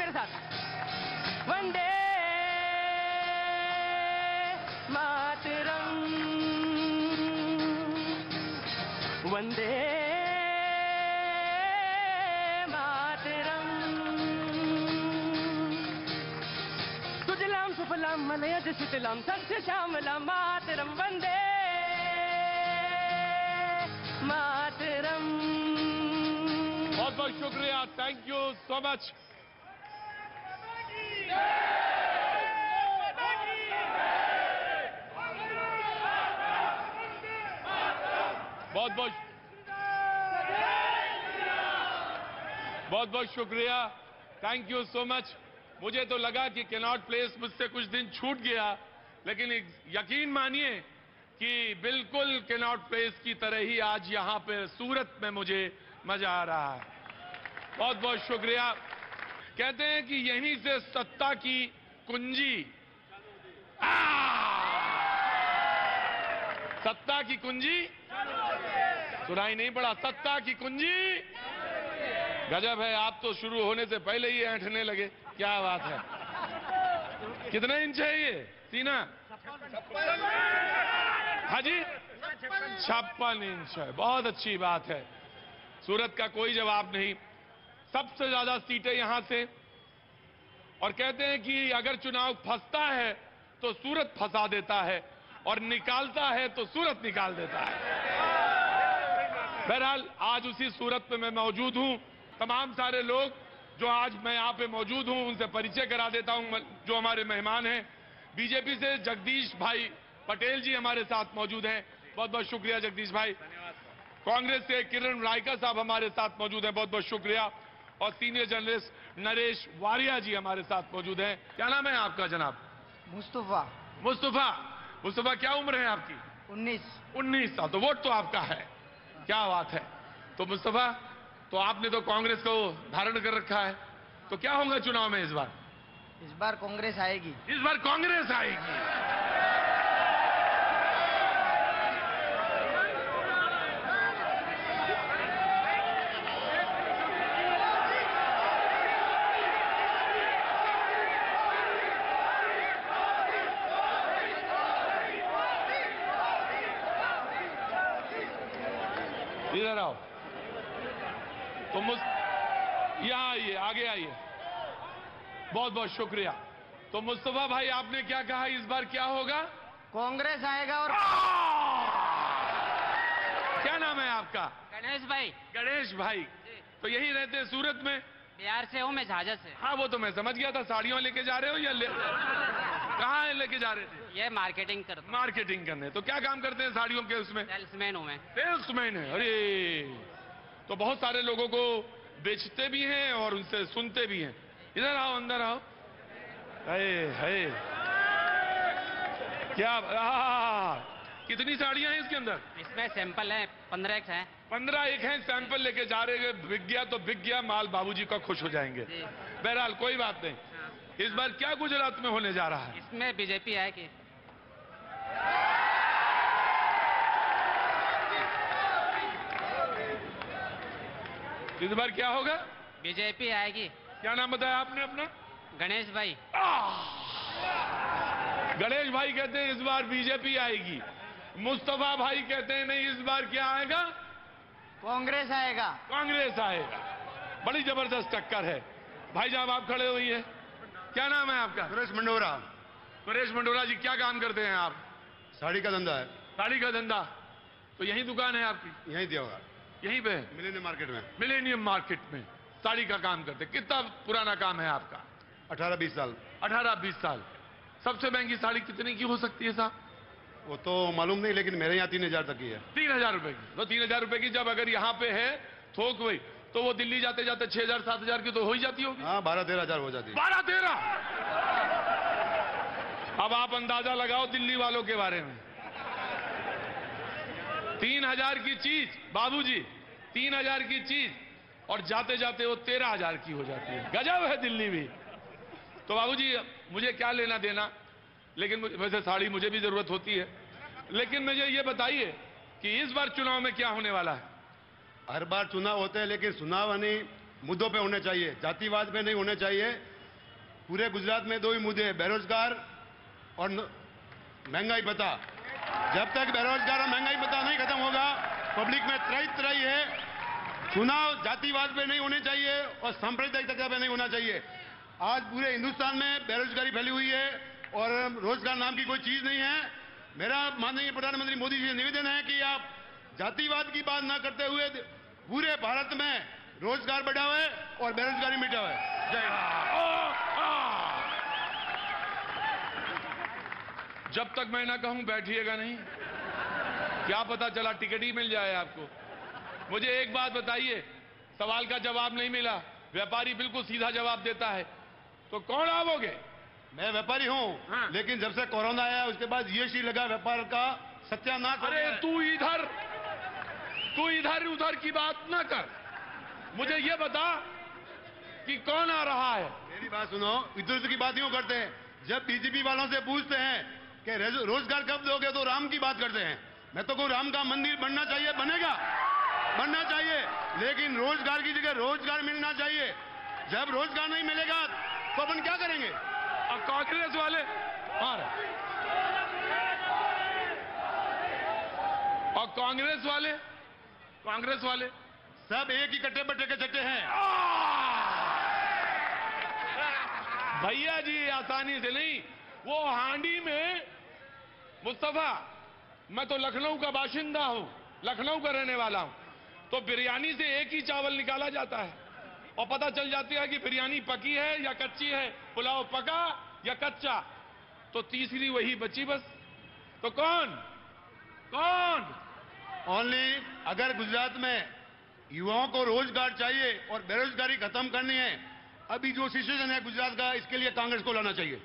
मेरे साथ। वंदे मातरम, वंदे मातरम, सुजलाम सुफलाम मलयज शीतलाम सस्य श्यामलाम मातरम, वंदे मातरम। बहुत बहुत शुक्रिया, थैंक यू सो मच। बहुत बहुत शुक्रिया, थैंक यू सो मच। मुझे तो लगा कि कैनॉट प्लेस मुझसे कुछ दिन छूट गया, लेकिन यकीन मानिए कि बिल्कुल कैनॉट प्लेस की तरह ही आज यहां पे सूरत में मुझे मजा आ रहा है। बहुत बहुत शुक्रिया। कहते हैं कि यहीं से सत्ता की कुंजी, सत्ता की कुंजी सुनाई नहीं पड़ा, सत्ता की कुंजी। गजब है, आप तो शुरू होने से पहले ही ऐंठने लगे, क्या बात है। कितने इंच है ये सीना? हाँ जी, 56 इंच है। बहुत अच्छी बात है। सूरत का कोई जवाब नहीं, सबसे ज्यादा सीटें यहां से। और कहते हैं कि अगर चुनाव फंसता है तो सूरत फंसा देता है, और निकालता है तो सूरत निकाल देता है। बहरहाल आज उसी सूरत पे मैं मौजूद हूं। तमाम सारे लोग जो आज मैं यहां पे मौजूद हूं उनसे परिचय करा देता हूं, जो हमारे मेहमान हैं। बीजेपी से जगदीश भाई पटेल जी हमारे साथ मौजूद हैं, बहुत बहुत शुक्रिया जगदीश भाई। कांग्रेस से किरण रायका साहब हमारे साथ मौजूद हैं, बहुत बहुत शुक्रिया। और सीनियर जर्नलिस्ट नरेश वारिया जी हमारे साथ मौजूद हैं। क्या नाम है आपका जनाब? मुस्तफा। मुस्तफा, मुस्तफा क्या उम्र है आपकी? 19 साल। तो वोट तो आपका है, क्या बात है। तो मुस्तफा, तो आपने तो कांग्रेस को धारण कर रखा है, तो क्या होगा चुनाव में इस बार? इस बार कांग्रेस आएगी। इस बार कांग्रेस आएगी। इधर आओ। तो यहाँ आइए, आगे आइए। बहुत बहुत शुक्रिया। तो मुस्तफा भाई आपने क्या कहा, इस बार क्या होगा? कांग्रेस आएगा। और क्या नाम है आपका? गणेश भाई। गणेश भाई, तो यही रहते हैं सूरत में? बिहार से हूँ मैं, झाझा से। हाँ वो तो मैं समझ गया था। साड़ियों लेके जा रहे हो या कहाँ लेके जा रहे थे? ये मार्केटिंग करता हूँ। मार्केटिंग करने। तो क्या काम करते हैं साड़ियों के उसमें? सेल्समैन हूँ मैं। सेल्समैन है। अरे, तो बहुत सारे लोगों को बेचते भी हैं और उनसे सुनते भी हैं। इधर आओ, अंदर आओ। है क्या कितनी साड़ियां हैं इसके अंदर? इसमें सैंपल है 15 एक है। 15 एक हैं, सैंपल लेके जा रहे हैं। बिक गया तो बिक गया, माल बाबूजी का खुश हो जाएंगे। बहरहाल कोई बात नहीं। इस बार क्या गुजरात में होने जा रहा है? इसमें बीजेपी आएगी। इस बार क्या होगा? बीजेपी आएगी। क्या नाम बताया आपने अपना? गणेश भाई। गणेश भाई कहते हैं इस बार बीजेपी आएगी। मुस्तफा भाई कहते हैं नहीं, इस बार क्या आएगा? कांग्रेस आएगा। कांग्रेस आएगा। बड़ी जबरदस्त टक्कर है। भाई साहब आप खड़े हुई है, क्या नाम है आपका? सुरेश मंडोरा। सुरेश मंडोरा जी, क्या काम करते हैं आप? साड़ी का धंधा है। साड़ी का धंधा। तो यही दुकान है आपकी? यहीं दिया होगा, यहीं पे? मिलेनियम मार्केट में। मिलेनियम मार्केट में साड़ी का काम करते। कितना पुराना काम है आपका? 18-20 साल। 18-20 साल। सबसे महंगी साड़ी कितने की हो सकती है साहब? वो तो मालूम नहीं, लेकिन मेरे यहाँ 3000 तक की है। 3000 रुपए की। तो 3000 रुपए की जब अगर यहाँ पे है थोक हुई, तो वो दिल्ली जाते जाते 6000-7000 की तो हो ही जाती होगी। हाँ, 12-13 हजार हो जाती है। 12-13। अब आप अंदाजा लगाओ दिल्ली वालों के बारे में। 3000 की चीज बाबूजी, 3000 की चीज, और जाते जाते वो 13000 की हो जाती है। गजब है दिल्ली भी। तो बाबूजी मुझे क्या लेना देना, लेकिन वैसे साड़ी मुझे भी जरूरत होती है। लेकिन मुझे ये बताइए कि इस बार चुनाव में क्या होने वाला है? हर बार चुनाव होते हैं, लेकिन चुनाव मुद्दों पे होने चाहिए, जातिवाद पे नहीं होने चाहिए। पूरे गुजरात में दो ही मुद्दे हैं, बेरोजगार और महंगाई भत्ता। जब तक बेरोजगार और महंगाई भत्ता नहीं खत्म होगा, पब्लिक में त्राही है। चुनाव जातिवाद पे नहीं होने चाहिए और सांप्रदायिकता पे नहीं होना चाहिए। आज पूरे हिंदुस्तान में बेरोजगारी फैली हुई है और रोजगार नाम की कोई चीज नहीं है। मेरा माननीय प्रधानमंत्री मोदी जी से निवेदन है कि आप जातिवाद की बात न करते हुए पूरे भारत में रोजगार बढ़ावे और बेरोजगारी मिटावे। जय हिंद। जब तक मैं ना कहूं बैठिएगा नहीं। क्या पता चला टिकट ही मिल जाए आपको। मुझे एक बात बताइए, सवाल का जवाब नहीं मिला। व्यापारी बिल्कुल सीधा जवाब देता है, तो कौन आओगे? मैं व्यापारी हूं। हाँ। लेकिन जब से कोरोना आया उसके बाद जीएसटी लगा, व्यापार का सत्यानाश। अरे तू इधर उधर की बात ना कर। मुझे ये बता कि कौन आ रहा है। मेरी बात सुनो, इधर उधर की बात क्यों करते हैं? जब बीजेपी वालों से पूछते हैं कि रोजगार कब दोगे, तो राम की बात करते हैं। मैं तो कहूं राम का मंदिर बनना चाहिए, बनेगा, बनना चाहिए, लेकिन रोजगार की जगह रोजगार मिलना चाहिए। जब रोजगार नहीं मिलेगा तो अपन क्या करेंगे? और कांग्रेस वाले और कांग्रेस वाले सब एक ही कट्टे बट्टे के चट्टे हैं। भैया जी आसानी से नहीं। वो हांडी में मुस्तफा, मैं तो लखनऊ का बाशिंदा हूं, लखनऊ का रहने वाला हूं, तो बिरयानी से एक ही चावल निकाला जाता है और पता चल जाती है कि बिरयानी पकी है या कच्ची है, पुलाव पका या कच्चा, तो तीसरी वही बची बस। तो कौन ओनली अगर गुजरात में युवाओं को रोजगार चाहिए और बेरोजगारी खत्म करनी है, अभी जो सिचुएशन है गुजरात का, इसके लिए कांग्रेस को लाना चाहिए।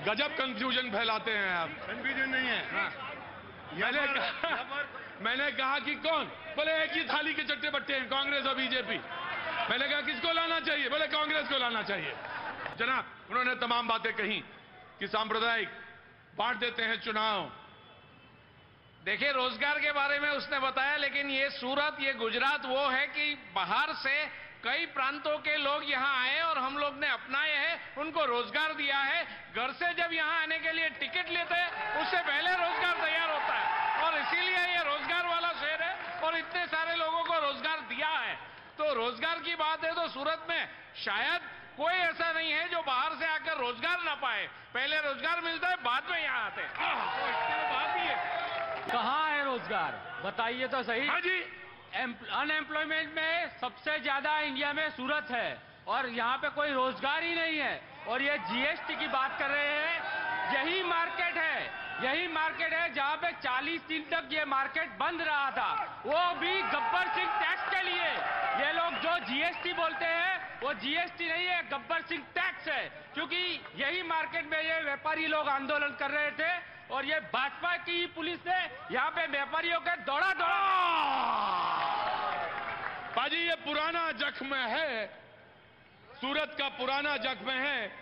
गजब कंफ्यूजन फैलाते हैं आप। कंफ्यूजन नहीं है। मैंने कहा कि कौन? बोले एक ही थाली के चट्टे बट्टे हैं, कांग्रेस और बीजेपी। मैंने कहा किसको लाना चाहिए? बोले कांग्रेस को लाना चाहिए। जनाब, उन्होंने तमाम बातें कही कि सांप्रदायिक बांट देते हैं चुनाव। देखिए, रोजगार के बारे में उसने बताया, लेकिन ये सूरत, ये गुजरात वो है कि बाहर से कई प्रांतों के लोग यहाँ आए और हम लोग ने अपनाए हैं, उनको रोजगार दिया है। घर से जब यहाँ आने के लिए टिकट लेते हैं, उससे पहले रोजगार तैयार होता है और इसीलिए ये रोजगार वाला शहर है और इतने सारे लोगों को रोजगार दिया है। तो रोजगार की बात है तो सूरत में शायद कोई ऐसा नहीं है जो बाहर से आकर रोजगार ना पाए। पहले रोजगार मिलता है, बाद में यहाँ आते हैं। तो इसके बाद ही है। कहाँ है रोजगार, बताइए तो सही। हाँ जी, अनएम्प्लॉयमेंट में सबसे ज्यादा इंडिया में सूरत है और यहाँ पे कोई रोजगार ही नहीं है। और ये जीएसटी की बात कर रहे हैं, यही मार्केट है जहाँ पे 40 दिन तक ये मार्केट बंद रहा था, वो भी गब्बर सिंह टैक्स के लिए। ये लोग जो जीएसटी बोलते हैं वो जीएसटी नहीं है, गब्बर सिंह टैक्स है, क्योंकि यही मार्केट में ये व्यापारी लोग आंदोलन कर रहे थे और ये भाजपा की पुलिस ने यहाँ पे व्यापारियों के दौड़ा पाजी, ये पुराना जख्म है, सूरत का पुराना जख्म है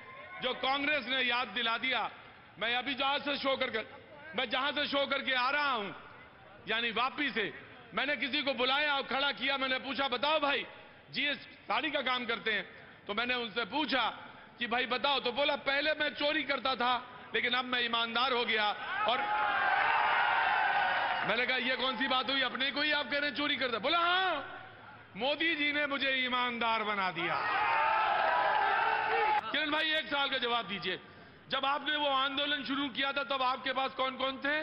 जो कांग्रेस ने याद दिला दिया। मैं अभी जहां से शो करके आ रहा हूं, यानी वापी से, मैंने किसी को बुलाया और खड़ा किया। मैंने पूछा, बताओ भाई, जीएस साड़ी का काम करते हैं, तो मैंने उनसे पूछा कि भाई बताओ, तो बोला पहले मैं चोरी करता था लेकिन अब मैं ईमानदार हो गया। और मैंने कहा ये कौन सी बात हुई, अपने को ही आप कह रहे हैं चोरी करता? बोला हाँ, मोदी जी ने मुझे ईमानदार बना दिया। किरण भाई, एक सवाल का जवाब दीजिए, जब आपने वो आंदोलन शुरू किया था तब आपके पास कौन कौन थे?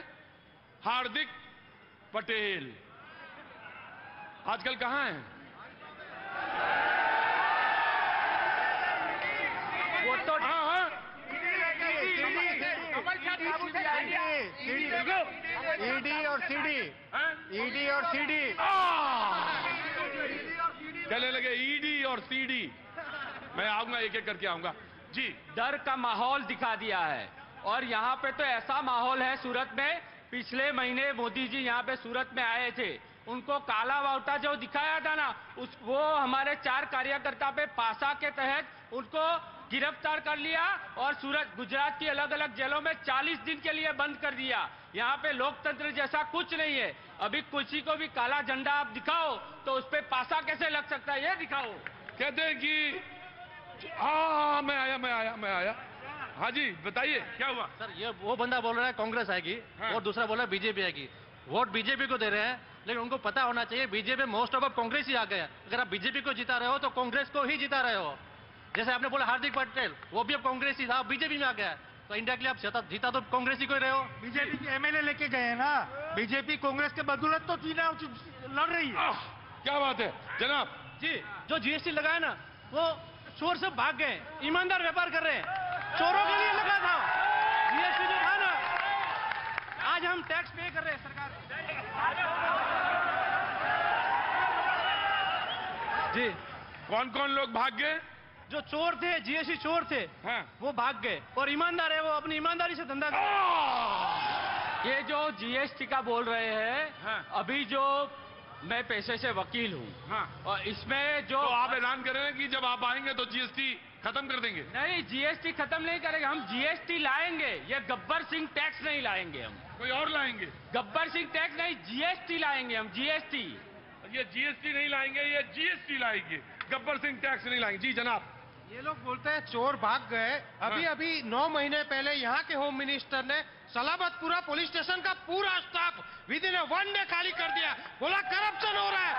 हार्दिक पटेल आजकल कहां हैं? वो तो ईडी और सीडी चले लगे ईडी और सीडी। मैं आऊंगा, एक एक करके आऊंगा जी। डर का माहौल दिखा दिया है और यहाँ पे तो ऐसा माहौल है सूरत में। पिछले महीने मोदी जी यहाँ पे सूरत में आए थे, उनको काला वाउटा जो दिखाया था ना, वो हमारे 4 कार्यकर्ता पे पासा के तहत उनको गिरफ्तार कर लिया और सूरत गुजरात की अलग अलग जेलों में 40 दिन के लिए बंद कर दिया। यहाँ पे लोकतंत्र जैसा कुछ नहीं है। अभी किसी को भी काला झंडा आप दिखाओ तो उस पे पासा कैसे लग सकता है, ये दिखाओ। कहते हैं कि हाँ मैं आया। हाँ जी बताइए क्या हुआ। सर ये वो बंदा बोल रहा है कांग्रेस आएगी और दूसरा बोल रहा है बीजेपी आएगी। वोट बीजेपी को दे रहे हैं, लेकिन उनको पता होना चाहिए बीजेपी मोस्ट ऑफ कांग्रेस ही आ गया। अगर आप बीजेपी को जिता रहे हो तो कांग्रेस को ही जिता रहे हो। जैसे आपने बोला हार्दिक पटेल, वो भी अब कांग्रेस ही था, बीजेपी में आ गया, तो इंडिया के लिए आप जीता तो कांग्रेस ही को रहे हो। बीजेपी के एमएलए लेके गए हैं ना, बीजेपी कांग्रेस के बदौलत तो चुनाव लड़ रही है। क्या बात है जनाब जी, जो जीएसटी लगाया ना वो चोर से भाग गए, ईमानदार व्यापार कर रहे हैं। चोरों के लिए लगा था जीएसटी जो था ना, आज हम टैक्स पे कर रहे हैं सरकार जी। कौन कौन लोग भाग गए। जो चोर थे, जीएसटी चोर थे, हाँ। वो भाग गए, और ईमानदार है वो अपनी ईमानदारी से धंधा ये जो जीएसटी का बोल रहे हैं, हाँ। अभी जो मैं पेशे से वकील हूँ, हाँ। और इसमें जो तो आप ऐलान कर रहे हैं कि जब आप आएंगे तो जीएसटी खत्म कर देंगे। नहीं, जीएसटी खत्म नहीं करेंगे हम, जीएसटी लाएंगे। ये गब्बर सिंह टैक्स नहीं लाएंगे हम, कोई और लाएंगे। गब्बर सिंह टैक्स नहीं, जीएसटी लाएंगे हम, जीएसटी। ये जीएसटी नहीं लाएंगे, ये जीएसटी लाएंगे, गब्बर सिंह टैक्स नहीं लाएंगे। जी जनाब। ये लोग बोलते हैं चोर भाग गए। अभी 9 महीने पहले यहाँ के होम मिनिस्टर ने सलाबतपुरा पुलिस स्टेशन का पूरा स्टाफ विद इन 1 डे खाली कर दिया। बोला करप्शन हो रहा है,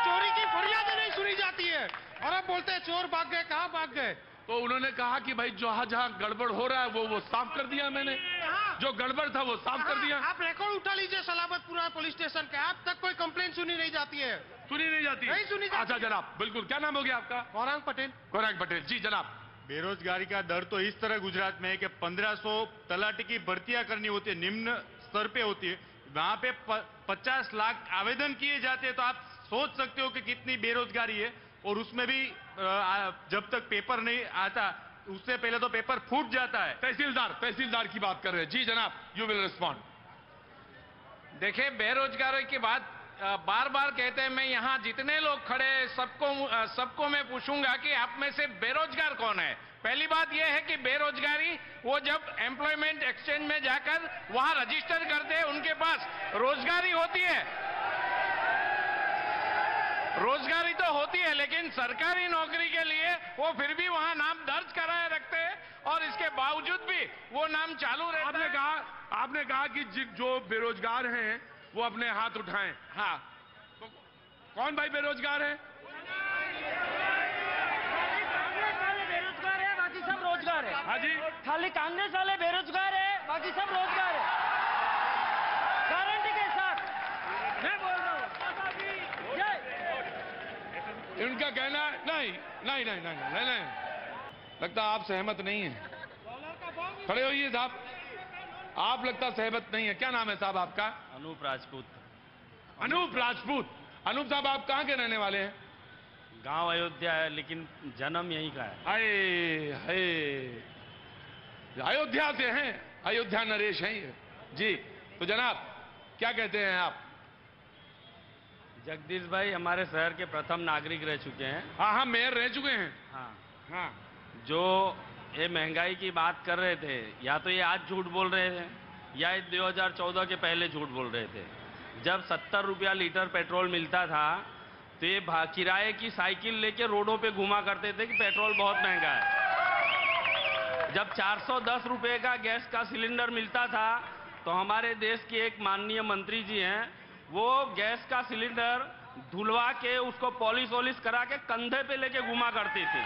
चोरी की फरियादें नहीं सुनी जाती है, और अब बोलते हैं चोर भाग गए। कहाँ भाग गए? तो उन्होंने कहा कि भाई जहां जहां गड़बड़ हो रहा है वो साफ कर दिया मैंने, जो गड़बड़ था वो साफ कर दिया। आप रिकॉर्ड उठा लीजिए सलाबतपुरा पुलिस स्टेशन के, अब तक कोई कंप्लेंट सुनी नहीं जाती है। सुनी नहीं जाती। नहीं सुनी जाती। अच्छा जनाब, बिल्कुल। क्या नाम हो गया आपका? गौरांग पटेल। गौरांग पटेल जी जनाब। बेरोजगारी का दर तो इस तरह गुजरात में है कि 1500 तलाटी की भर्तियां करनी होती है, निम्न स्तर पे होती है। वहां पे 50 लाख आवेदन किए जाते हैं, तो आप सोच सकते हो कि कितनी बेरोजगारी है। और उसमें भी जब तक पेपर नहीं आता उससे पहले तो पेपर फूट जाता है। तहसीलदार की बात कर रहे हैं। जी जनाब, यू विल रिस्पॉन्ड। देखिए, बेरोजगारी की बात बार बार कहते हैं। मैं यहाँ जितने लोग खड़े सबको मैं पूछूंगा कि आप में से बेरोजगार कौन है। पहली बात यह है कि बेरोजगारी वो जब एम्प्लॉयमेंट एक्सचेंज में जाकर वहां रजिस्टर करते हैं, उनके पास रोजगारी होती है, रोजगारी तो होती है, लेकिन सरकारी नौकरी के लिए वो फिर भी वहां नाम दर्ज कराए रखते हैं, और इसके बावजूद भी वो नाम चालू रहता है। आपने कहा कि जो बेरोजगार हैं वो अपने हाथ उठाएं। हाँ, तो कौन भाई बेरोजगार है? बेरोजगार है, बाकी सब रोजगार है। हाँ जी, खाली कांग्रेस वाले बेरोजगार है, बाकी सब रोजगार है, गारंटी के साथ मैं बोल रहा हूँ। इनका कहना है नहीं, लगता आप सहमत नहीं है। खड़े होइए साहब, आप लगता सहमत नहीं है। क्या नाम है साहब आपका? अनूप राजपूत। अनूप राजपूत। अनूप साहब, आप कहाँ के रहने वाले हैं? गांव अयोध्या है, लेकिन जन्म यहीं का है। हाय, अयोध्या से हैं, अयोध्या नरेश हैं ये। जी, तो जनाब क्या कहते हैं आप? जगदीश भाई हमारे शहर के प्रथम नागरिक रह चुके हैं। हाँ, मेयर रह चुके हैं। हाँ, जो ये महंगाई की बात कर रहे थे, या तो ये आज झूठ बोल रहे थे या 2014 के पहले झूठ बोल रहे थे। जब 70 रुपया लीटर पेट्रोल मिलता था तो ये किराए की साइकिल लेके रोडों पे घुमा करते थे कि पेट्रोल बहुत महंगा है। जब 410 रुपए का गैस का सिलेंडर मिलता था तो हमारे देश के एक माननीय मंत्री जी हैं, वो गैस का सिलेंडर धुलवा के उसको पॉलिश करा के कंधे पे लेके घुमा करती थी।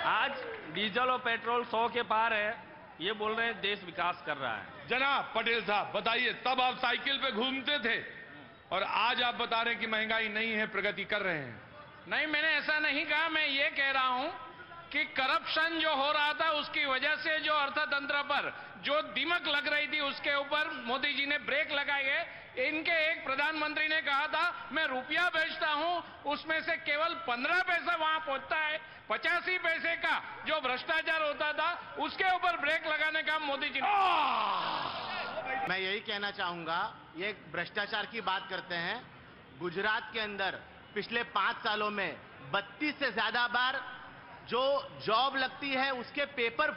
आज डीजल और पेट्रोल 100 के पार है, ये बोल रहे हैं देश विकास कर रहा है। जनाब पटेल साहब बताइए, तब आप साइकिल पे घूमते थे और आज आप बता रहे हैं कि महंगाई नहीं है, प्रगति कर रहे हैं। नहीं, मैंने ऐसा नहीं कहा। मैं ये कह रहा हूं कि करप्शन जो हो रहा था उसकी वजह से जो अर्थतंत्र पर जो दीमक लग रही थी उसके ऊपर मोदी जी ने ब्रेक लगाए। इनके एक प्रधानमंत्री ने कहा था मैं रुपया भेजता हूं, उसमें से केवल 15 पैसा वहां पहुंचता है। 85 पैसे का जो भ्रष्टाचार होता था उसके ऊपर ब्रेक लगाने का मोदी जी ने। मैं यही कहना चाहूंगा, ये भ्रष्टाचार की बात करते हैं। गुजरात के अंदर पिछले 5 सालों में 32 से ज्यादा बार जो जॉब लगती है उसके पेपर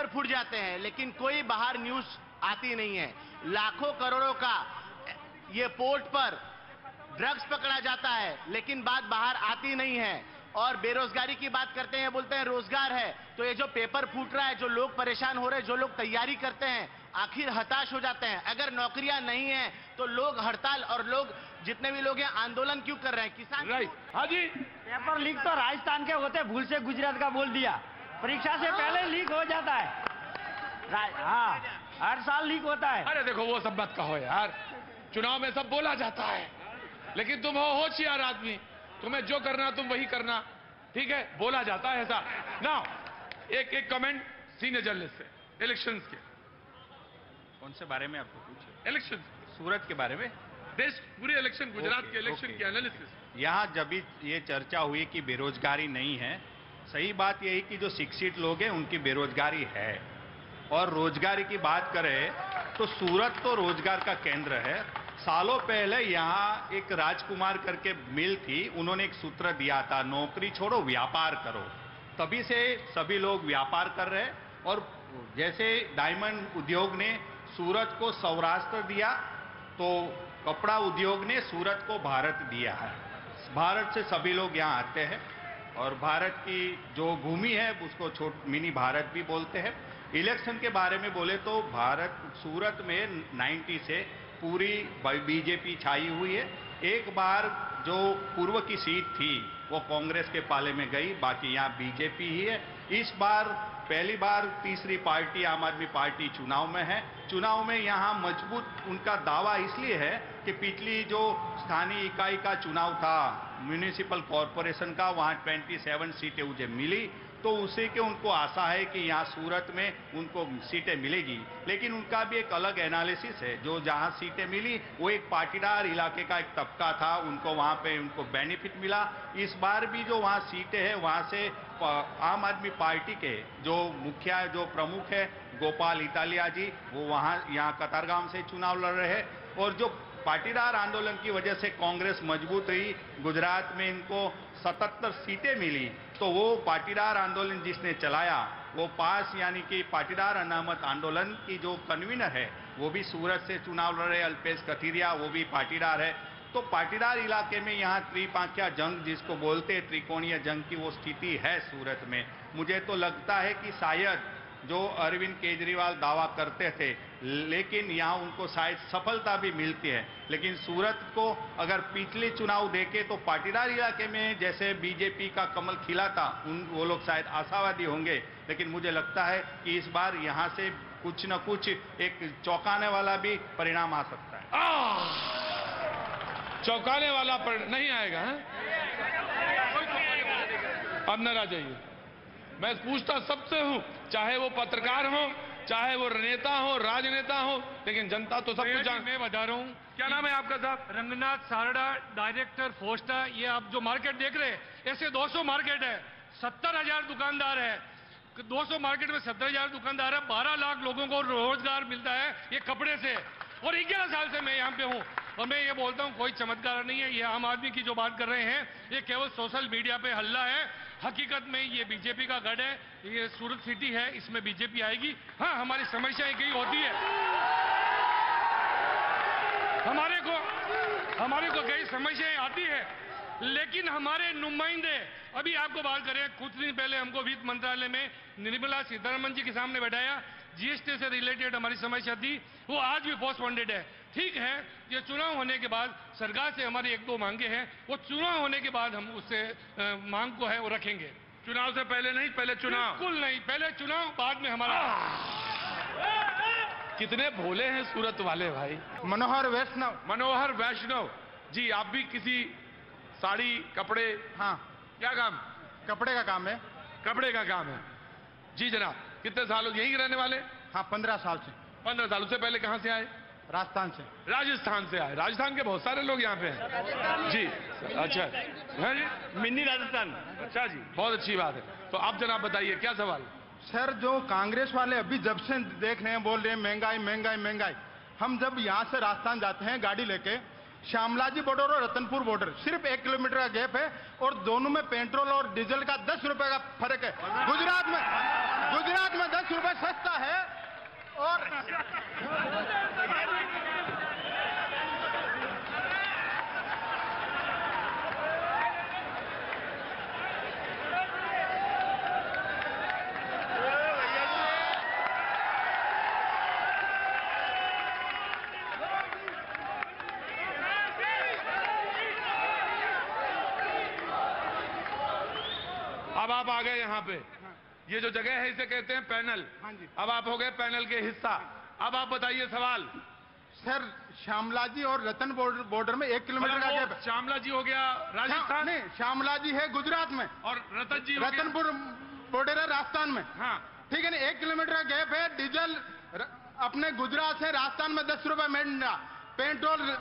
फूट जाते हैं, लेकिन कोई बाहर न्यूज आती नहीं है। लाखों करोड़ों का ये पोर्ट पर ड्रग्स पकड़ा जाता है, लेकिन बात बाहर आती नहीं है। और बेरोजगारी की बात करते हैं, बोलते हैं रोजगार है, तो ये जो पेपर फूट रहा है, जो लोग परेशान हो रहे हैं, जो लोग तैयारी करते हैं, आखिर हताश हो जाते हैं। अगर नौकरियां नहीं है तो लोग हड़ताल, और लोग जितने भी लोग हैं आंदोलन क्यों कर रहे हैं? किसान राइट, हाँ जी। पेपर लीक तो राजस्थान के होते, भूल से गुजरात का बोल दिया। परीक्षा से पहले लीक हो जाता है। हाँ, हर साल लीक होता है। अरे देखो, वो सब मत कहो यार, चुनाव में सब बोला जाता है, लेकिन तुम हो होशियार आदमी, तुम्हें जो करना तुम वही करना, ठीक है? बोला जाता है ऐसा ना। एक कमेंट सीनियर जर्नलिस्ट से, इलेक्शंस के। कौन से बारे में आपको पूछे? इलेक्शन, सूरत के बारे में, देश पूरे इलेक्शन, गुजरात के इलेक्शन की एनालिसिस। यहाँ जब भी ये चर्चा हुई कि बेरोजगारी नहीं है, सही बात यही कि जो शिक्षित लोग हैं उनकी बेरोजगारी है। और रोजगारी की बात करें तो सूरत तो रोजगार का केंद्र है। सालों पहले यहाँ एक राजकुमार करके मिल थी, उन्होंने एक सूत्र दिया था, नौकरी छोड़ो व्यापार करो। तभी से सभी लोग व्यापार कर रहे हैं। और जैसे डायमंड उद्योग ने सूरत को सौराष्ट्र दिया, तो कपड़ा उद्योग ने सूरत को भारत दिया है। भारत से सभी लोग यहाँ आते हैं, और भारत की जो भूमि है उसको मिनी भारत भी बोलते हैं। इलेक्शन के बारे में बोले तो भारत, सूरत में 90 से पूरी बीजेपी छाई हुई है। एक बार जो पूर्व की सीट थी वो कांग्रेस के पाले में गई, बाकी यहाँ बीजेपी ही है। इस बार पहली बार तीसरी पार्टी आम आदमी पार्टी चुनाव में है। चुनाव में यहाँ मजबूत उनका दावा इसलिए है कि पिछली जो स्थानीय इकाई का चुनाव था, म्यूनिसिपल कॉरपोरेशन का, वहाँ 27 सीटें मुझे मिली, तो उसी के उनको आशा है कि यहाँ सूरत में उनको सीटें मिलेगी। लेकिन उनका भी एक अलग एनालिसिस है, जो जहाँ सीटें मिली वो एक पाटीदार इलाके का एक तबका था, उनको वहाँ पे उनको बेनिफिट मिला। इस बार भी जो वहाँ सीटें हैं, वहाँ से आम आदमी पार्टी के जो मुखिया, जो प्रमुख है गोपाल इटालिया जी, वो वहाँ यहाँ कतारगाम से चुनाव लड़ रहे हैं। और जो पाटीदार आंदोलन की वजह से कांग्रेस मजबूत हुई, गुजरात में इनको 77 सीटें मिली, तो वो पाटीदार आंदोलन जिसने चलाया, वो पास यानी कि पाटीदार अनामत आंदोलन की जो कन्वीनर है वो भी सूरत से चुनाव लड़ रहे, अल्पेश कथीरिया, वो भी पाटीदार है। तो पाटीदार इलाके में यहाँ त्रिपांखिया जंग जिसको बोलते हैं, त्रिकोणीय जंग की वो स्थिति है सूरत में। मुझे तो लगता है कि शायद जो अरविंद केजरीवाल दावा करते थे, लेकिन यहाँ उनको शायद सफलता भी मिलती है। लेकिन सूरत को अगर पिछले चुनाव देखे तो पाटीदार इलाके में जैसे बीजेपी का कमल खिला था, वो लोग शायद आशावादी होंगे। लेकिन मुझे लगता है कि इस बार यहाँ से कुछ न कुछ एक चौंकाने वाला भी परिणाम आ सकता है। चौंकाने वाला नहीं आएगा है? अब न आ जाइए। मैं पूछता सबसे हूं, चाहे वो पत्रकार हो, चाहे वो नेता हो, राजनेता हो, लेकिन जनता तो सब कुछ मैं बता रहा हूँ। क्या नाम है आपका साहब? Ranganath Sarda, director Forster. ये आप जो मार्केट देख रहे हैं, ऐसे 200 मार्केट है, 70,000 दुकानदार है। 200 मार्केट में 70,000 दुकानदार है, 12 लाख लोगों को रोजगार मिलता है ये कपड़े से। और 11 साल से मैं यहाँ पे हूँ, और मैं ये बोलता हूँ कोई चमत्कार नहीं है। ये आम आदमी की जो बात कर रहे हैं, ये केवल सोशल मीडिया पे हल्ला है। हकीकत में ये बीजेपी का गढ़ है, ये सूरत सिटी है, इसमें बीजेपी आएगी। हाँ, हमारी समस्याएं कई होती है, हमारे को कई समस्याएं आती है, लेकिन हमारे नुमाइंदे, अभी आपको बात करें, कुछ दिन पहले हमको वित्त मंत्रालय में निर्मला सीतारमण जी के सामने बैठाया, जीएसटी से रिलेटेड हमारी समस्या थी, वो आज भी पोस्टपोन्डेड है। ठीक है, ये चुनाव होने के बाद सरकार से हमारी 1-2 मांगे हैं, वो चुनाव होने के बाद हम उससे मांग को है वो रखेंगे। चुनाव से पहले नहीं, पहले चुनाव? बिल्कुल नहीं, पहले चुनाव, बाद में हमारा। कितने भोले हैं सूरत वाले भाई। मनोहर वैष्णव। मनोहर वैष्णव जी, आप भी किसी साड़ी, कपड़े? हाँ। क्या काम? कपड़े का काम है। कपड़े का काम है जी जनाब। कितने साल यहीं रहने वाले? हाँ, 15 साल से। 15 साल। उससे पहले कहाँ से आए? राजस्थान से। राजस्थान से आए। राजस्थान के बहुत सारे लोग यहाँ पे हैं जी। अच्छा है जी, मिनी राजस्थान। अच्छा जी, बहुत अच्छी बात है। तो आप जनाब बताइए क्या सवाल? सर, जो कांग्रेस वाले अभी जब से देख रहे हैं, बोल रहे हैं महंगाई महंगाई महंगाई। हम जब यहाँ से राजस्थान जाते हैं गाड़ी लेके, श्यामलाजी बॉर्डर और रतनपुर बॉर्डर सिर्फ 1 किलोमीटर का गैप है और दोनों में पेट्रोल और डीजल का 10 रुपए का फर्क है। गुजरात में 10 रुपए सस्ता है और अब आप आ गए यहाँ पे, ये जो जगह है इसे कहते हैं पैनल। अब आप हो गए पैनल के हिस्सा। अब आप बताइए सवाल। सर श्यामलाजी और रतन बॉर्डर में 1 किलोमीटर का गैप है। श्यामलाजी हो गया राजस्थान, नहीं श्यामलाजी है गुजरात में और रतनपुर बॉर्डर है राजस्थान में। हाँ ठीक है ना, 1 किलोमीटर का गैप है। डीजल अपने गुजरात से राजस्थान में 10 रुपए महंगा, पेट्रोल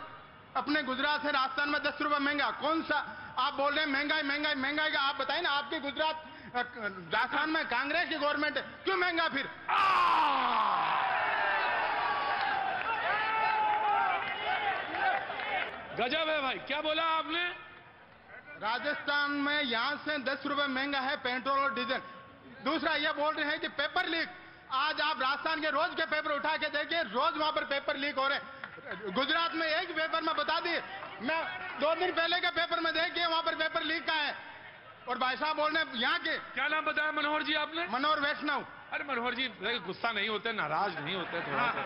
अपने गुजरात से राजस्थान में 10 रुपए महंगा। कौन सा आप बोल रहे हैं महंगाई महंगाई महंगाई का? आप बताइए ना, आपके गुजरात राजस्थान में कांग्रेस की गवर्नमेंट है, क्यों महंगा फिर? गजब है भाई, क्या बोला आपने? राजस्थान में यहां से 10 रुपए महंगा है पेट्रोल और डीजल। दूसरा ये बोल रहे हैं कि पेपर लीक। आज आप राजस्थान के रोज के पेपर उठा के देखिए, रोज वहां पर पेपर लीक हो रहे हैं। गुजरात में एक पेपर में बता दिए, मैं 2 दिन पहले के पेपर में देखिए वहां पर पेपर लीक का है। और भाई साहब बोल रहे हैं यहाँ के, क्या नाम बताया मनोहर जी आपने? मनोहर वैष्णव। अरे मनोहर जी गुस्सा नहीं होते, नाराज नहीं होते थोड़ा सा।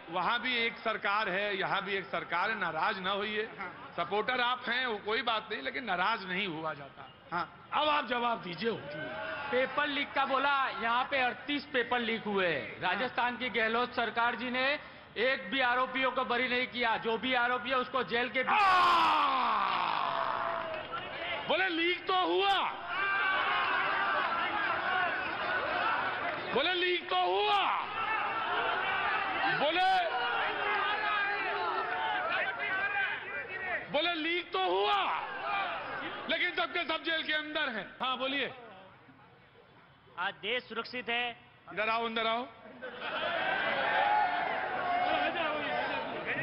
वहां भी एक सरकार है, यहाँ भी एक सरकार है, नाराज ना होइए। सपोर्टर आप हैं वो कोई बात नहीं, लेकिन नाराज नहीं हुआ जाता। हाँ अब आप जवाब दीजिए। पेपर लीक का बोला, यहाँ पे 38 पेपर लीक हुए हैं। राजस्थान की गहलोत सरकार जी ने एक भी आरोपियों को बरी नहीं किया। जो भी आरोपी है उसको जेल के बोले लीक तो हुआ, बोले लीक तो हुआ, बोले लीक तो हुआ, लेकिन सबके सब जेल के अंदर हैं। हाँ बोलिए। आज देश सुरक्षित है। इधर आओ, अंदर आओ।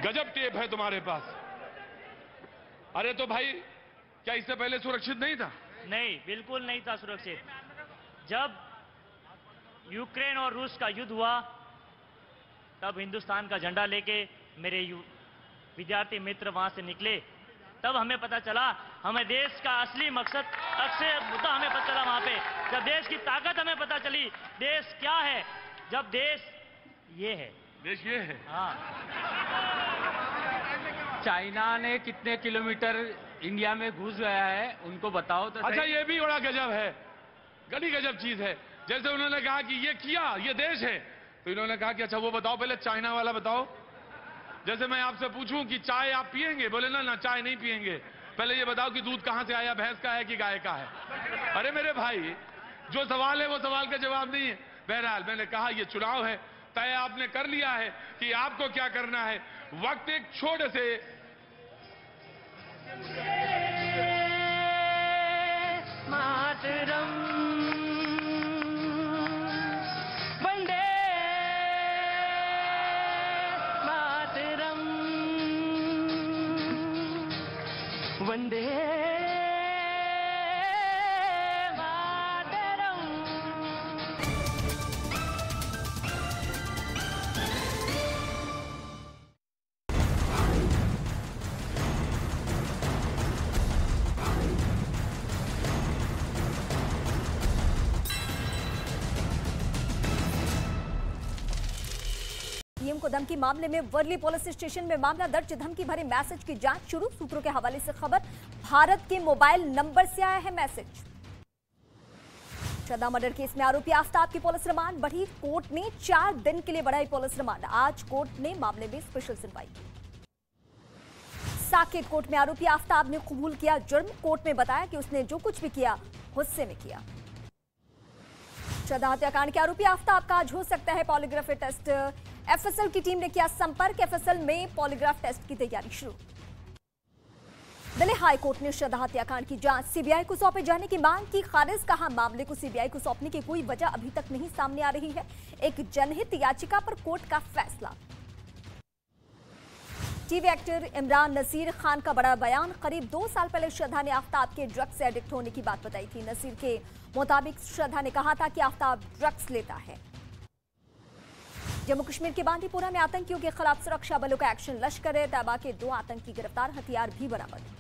गजब टेप है तुम्हारे पास। अरे तो भाई क्या इससे पहले सुरक्षित नहीं था? नहीं, बिल्कुल नहीं था सुरक्षित। जब यूक्रेन और रूस का युद्ध हुआ तब हिंदुस्तान का झंडा लेके मेरे विद्यार्थी मित्र वहां से निकले, तब हमें पता चला, हमें देश का असली मकसद, अक्षय मुद्दा हमें पता चला वहां पे। जब देश की ताकत हमें पता चली, देश क्या है, जब देश ये है, देश ये है। हाँ। चाइना ने कितने किलोमीटर इंडिया में घुस गया है उनको बताओ तो। अच्छा ये भी बड़ा गजब है, बड़ी गजब चीज है। जैसे उन्होंने कहा कि ये किया, ये देश है, तो इन्होंने कहा कि अच्छा वो बताओ पहले, चाइना वाला बताओ। जैसे मैं आपसे पूछूं कि चाय आप पिएंगे, बोले ना ना चाय नहीं पिएंगे, पहले ये बताओ कि दूध कहां से आया, भैंस का है कि गाय का है। अरे मेरे भाई जो सवाल है वो सवाल का जवाब नहीं है। बहरहाल मैंने कहा ये चुनाव है, तय आपने कर लिया है कि आपको क्या करना है। वक्त एक छोटे से मातरम वंदे मातरम वंदे पीएम को धमकी मामले में वर्ली पुलिस स्टेशन में मामला दर्ज। धमकी भरे मैसेज की जांच शुरू। सूत्रों के हवाले से खबर, भारत के मोबाइल नंबर से आया है मैसेज। श्रद्धा मर्डर केस में आरोपी आफ्ताब की पुलिस रिमांड बढ़ी। कोर्ट ने 4 दिन के लिए बढ़ाई पुलिस रिमांड। आज कोर्ट ने मामले में स्पेशल सुनवाई की। साकेत कोर्ट में आरोपी आफ्ताब ने कबूल किया जुर्म। कोर्ट में बताया कि उसने जो कुछ भी किया गुस्से में किया। श्रद्धा हत्याकांड के आरोपी आफ्ताब का आज हो सकता है पॉलीग्राफ टेस्ट। एफएसएल की टीम ने किया संपर्क। एफएसएल में पॉलीग्राफ टेस्ट की तैयारी शुरू। दिल्ली हाई कोर्ट ने श्रद्धा हत्याकांड की जांच सीबीआई को सौंपे जाने की मांग की खारिज। कहा मामले को सीबीआई को सौंपने की कोई वजह अभी तक नहीं सामने आ रही है। एक जनहित याचिका पर कोर्ट का फैसला। टीवी एक्टर इमरान नसीर खान का बड़ा बयान। करीब 2 साल पहले श्रद्धा ने आफ्ताब के ड्रग्स से एडिक्ट होने की बात बताई थी। नसीर के मुताबिक श्रद्धा ने कहा था कि आफ्ताब ड्रग्स लेता है। जम्मू कश्मीर के बांदीपोरा में आतंकियों के खिलाफ सुरक्षा बलों का एक्शन। लश्कर तैयबा के 2 आतंकी गिरफ्तार, हथियार भी बरामद।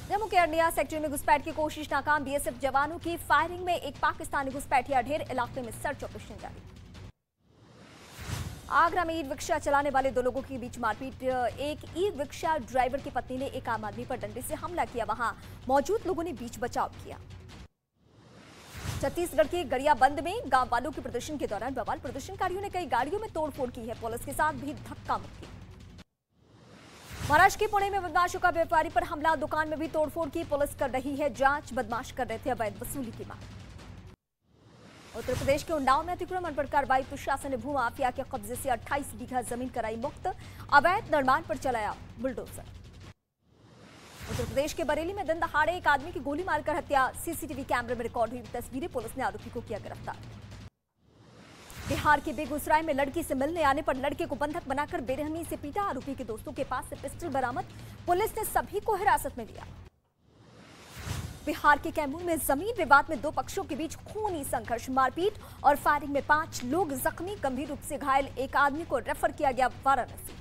जम्मू के अरनिया सेक्टर में घुसपैठ की कोशिश नाकाम। बीएसएफ जवानों की फायरिंग में एक पाकिस्तानी घुसपैठिया ढेर। इलाके में सर्च ऑपरेशन जारी। आगरा में ई रिक्शा चलाने वाले 2 लोगों के बीच मारपीट। एक ई रिक्शा ड्राइवर की पत्नी ने एक आम आदमी पर डंडे से हमला किया। वहां मौजूद लोगों ने बीच बचाव किया। छत्तीसगढ़ के गरियाबंद में गांव वालों के प्रदर्शन के दौरान बवाल। प्रदर्शनकारियों ने कई गाड़ियों में तोड़फोड़ की है। पुलिस के साथ भी धक्का मुक्की। महाराष्ट्र के पुणे में बदमाशों का व्यापारी पर हमला। दुकान में भी तोड़फोड़ की। पुलिस कर रही है जांच। बदमाश कर रहे थे अवैध वसूली की मांग। उत्तर प्रदेश के उन्नाव में अतिक्रमण पर कार्रवाई। प्रशासन ने भूमाफिया के कब्जे से 28 बीघा जमीन कराई मुक्त। अवैध निर्माण पर चलाया बुलडोजर। उत्तर प्रदेश के बरेली में दिन दहाड़े एक आदमी की गोली मारकर हत्या। सीसीटीवी कैमरे में रिकॉर्ड हुई तस्वीरें। पुलिस ने आरोपी को किया गिरफ्तार। बिहार के बेगूसराय में लड़की से मिलने आने पर लड़के को बंधक बनाकर बेरहमी से पीटा। आरोपी के दोस्तों के पास से पिस्टल बरामद। पुलिस ने सभी को हिरासत में लिया। बिहार के कैमूर में जमीन विवाद में 2 पक्षों के बीच खूनी संघर्ष। मारपीट और फायरिंग में 5 लोग जख्मी, गंभीर रूप से घायल एक आदमी को रेफर किया गया वाराणसी।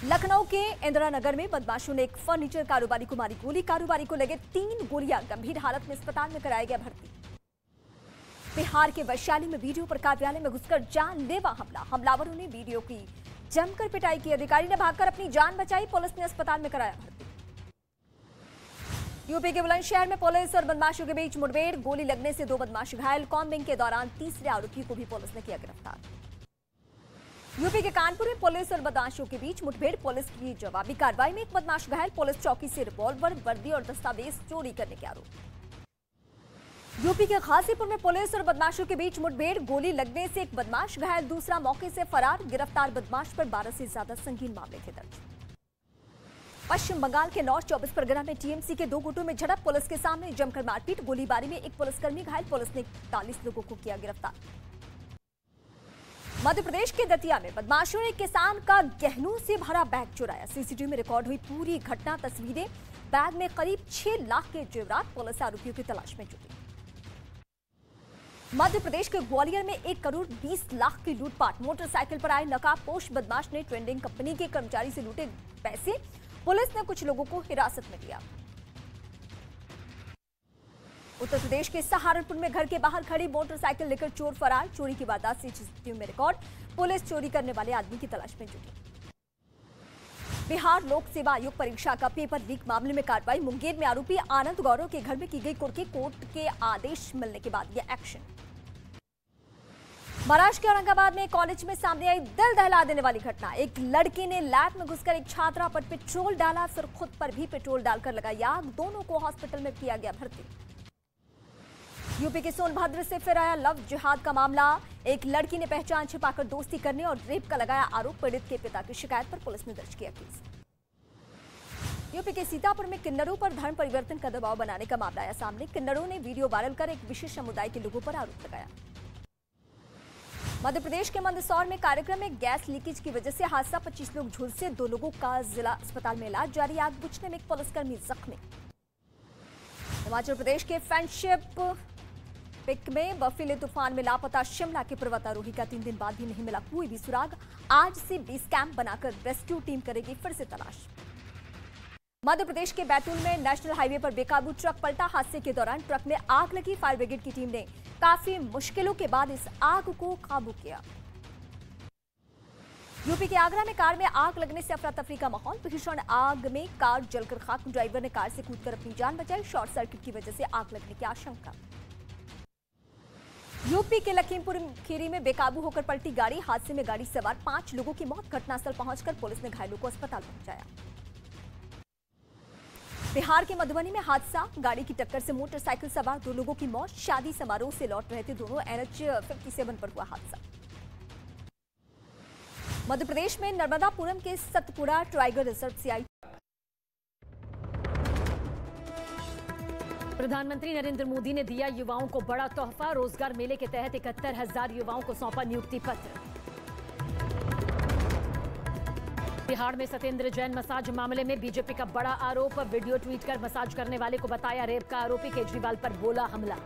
लखनऊ के इंदिरा नगर में बदमाशों ने एक फर्नीचर कारोबारी को मारी गोली। कारोबारी को लगे 3 गोलियां। गंभीर हालत में अस्पताल में कराया गया भर्ती। बिहार के वैशाली में वीडियो पर कार्यालय में घुसकर जानलेवा हमला। हमलावरों ने वीडियो की जमकर पिटाई की। अधिकारी ने भागकर अपनी जान बचाई। पुलिस ने अस्पताल में कराया भर्ती। यूपी के बुलंदशहर में पुलिस और बदमाशों के बीच मुठभेड़। गोली लगने से 2 बदमाश घायल। कॉम्बिंग के दौरान तीसरे आरोपी को भी पुलिस ने किया गिरफ्तार। यूपी के कानपुर में पुलिस और बदमाशों के बीच मुठभेड़। पुलिस की जवाबी कार्रवाई में एक बदमाश घायल। पुलिस चौकी से रिवॉल्वर, वर्दी और दस्तावेज चोरी करने के आरोप। यूपी के गाजीपुर में पुलिस और बदमाशों के बीच मुठभेड़। गोली लगने से एक बदमाश घायल, दूसरा मौके से फरार। गिरफ्तार बदमाश पर 12 से ज्यादा संगीन मामले थे दर्ज। पश्चिम बंगाल के नॉर्थ 24 परगना में टीएमसी के 2 गुटों में झड़प। पुलिस के सामने जमकर मारपीट। गोलीबारी में एक पुलिसकर्मी घायल। पुलिस ने 41 लोगों को किया गिरफ्तार। मध्य प्रदेश के दतिया में बदमाशों ने किसान का गहनों से भरा बैग चुराया। सीसीटीवी में रिकॉर्ड हुई पूरी घटना, तस्वीरें। बैग में करीब 6 लाख के जेवरात। पुलिस आरोपियों की तलाश में जुटी। मध्य प्रदेश के ग्वालियर में 1 करोड़ 20 लाख की लूटपाट। मोटरसाइकिल पर आए नकाबपोश बदमाश ने ट्रेंडिंग कंपनी के कर्मचारी से लूटे पैसे। पुलिस ने कुछ लोगों को हिरासत में लिया। उत्तर प्रदेश के सहारनपुर में घर के बाहर खड़ी मोटरसाइकिल लेकर चोर फरार। चोरी की वारदात सीसीटीवी में रिकॉर्ड। पुलिस चोरी करने वाले आदमी की तलाश में जुटी। बिहार लोक सेवा आयोग परीक्षा का पेपर लीक मामले में कार्रवाई। मुंगेर में आरोपी आनंद गौरव के घर में की गई कुर्की। कोर्ट के आदेश मिलने के बाद यह एक्शन। महाराष्ट्र के औरंगाबाद में कॉलेज में सामने आई दिल दहला देने वाली घटना। एक लड़की ने लैब में घुसकर एक छात्रा पर पेट्रोल डाला, फिर खुद पर भी पेट्रोल डालकर लगाई आग। दोनों को हॉस्पिटल में किया गया भर्ती। यूपी के सोनभद्र से फिर आया लव जिहाद का मामला। एक लड़की ने पहचान छिपाकर दोस्ती करने और रेप का लगाया आरोप। पीड़ित के पिता की शिकायत पर पुलिस ने दर्ज किया केस। यूपी के सीतापुर में किन्नरों पर धर्म परिवर्तन का दबाव बनाने का मामला आया सामने। किन्नरों ने वीडियो वायरल कर एक विशेष समुदाय के लोगों पर आरोप लगाया। मध्य प्रदेश के मंदसौर में कार्यक्रम में गैस लीकेज की वजह से हादसा। 25 लोग झुलसे। 2 लोगों का जिला अस्पताल में इलाज जारी। आग बुझने में एक पुलिसकर्मी जख्मी। हिमाचल प्रदेश के फ्रेंडशिप पिक में बर्फीले तूफान में लापता शिमला के पर्वतारोही का 3 दिन बाद भी नहीं मिला कोई भी सुराग। आज से बेस कैंप बनाकर रेस्क्यू टीम करेगी फिर से तलाश। मध्य प्रदेश के बैतूल में नेशनल हाईवे पर बेकाबू ट्रक पलटा। हादसे के दौरान ट्रक में आग लगी। फायर ब्रिगेड की टीम ने काफी मुश्किलों के बाद इस आग को काबू किया। यूपी के आगरा में कार में आग लगने से अफरा तफरी का माहौल। भीषण आग में कार जलकर खाक। ड्राइवर ने कार से कूदकर अपनी जान बचाई। शॉर्ट सर्किट की वजह से आग लगने की आशंका। यूपी के लखीमपुर खीरी में बेकाबू होकर पलटी गाड़ी। हादसे में गाड़ी सवार 5 लोगों की मौत। घटनास्थल पहुंचकर पुलिस ने घायलों को अस्पताल पहुंचाया। बिहार के मधुबनी में हादसा। गाड़ी की टक्कर से मोटरसाइकिल सवार 2 लोगों की मौत। शादी समारोह से लौट रहे थे दोनों। NH 57 पर हुआ हादसा। मध्य प्रदेश में नर्मदापुरम के सतपुड़ा टाइगर रिजर्व से आई। प्रधानमंत्री नरेंद्र मोदी ने दिया युवाओं को बड़ा तोहफा। रोजगार मेले के तहत 71,000 युवाओं को सौंपा नियुक्ति पत्र। बिहार में सत्येंद्र जैन मसाज मामले में बीजेपी का बड़ा आरोप। वीडियो ट्वीट कर मसाज करने वाले को बताया रेप का आरोपी। केजरीवाल पर बोला हमला।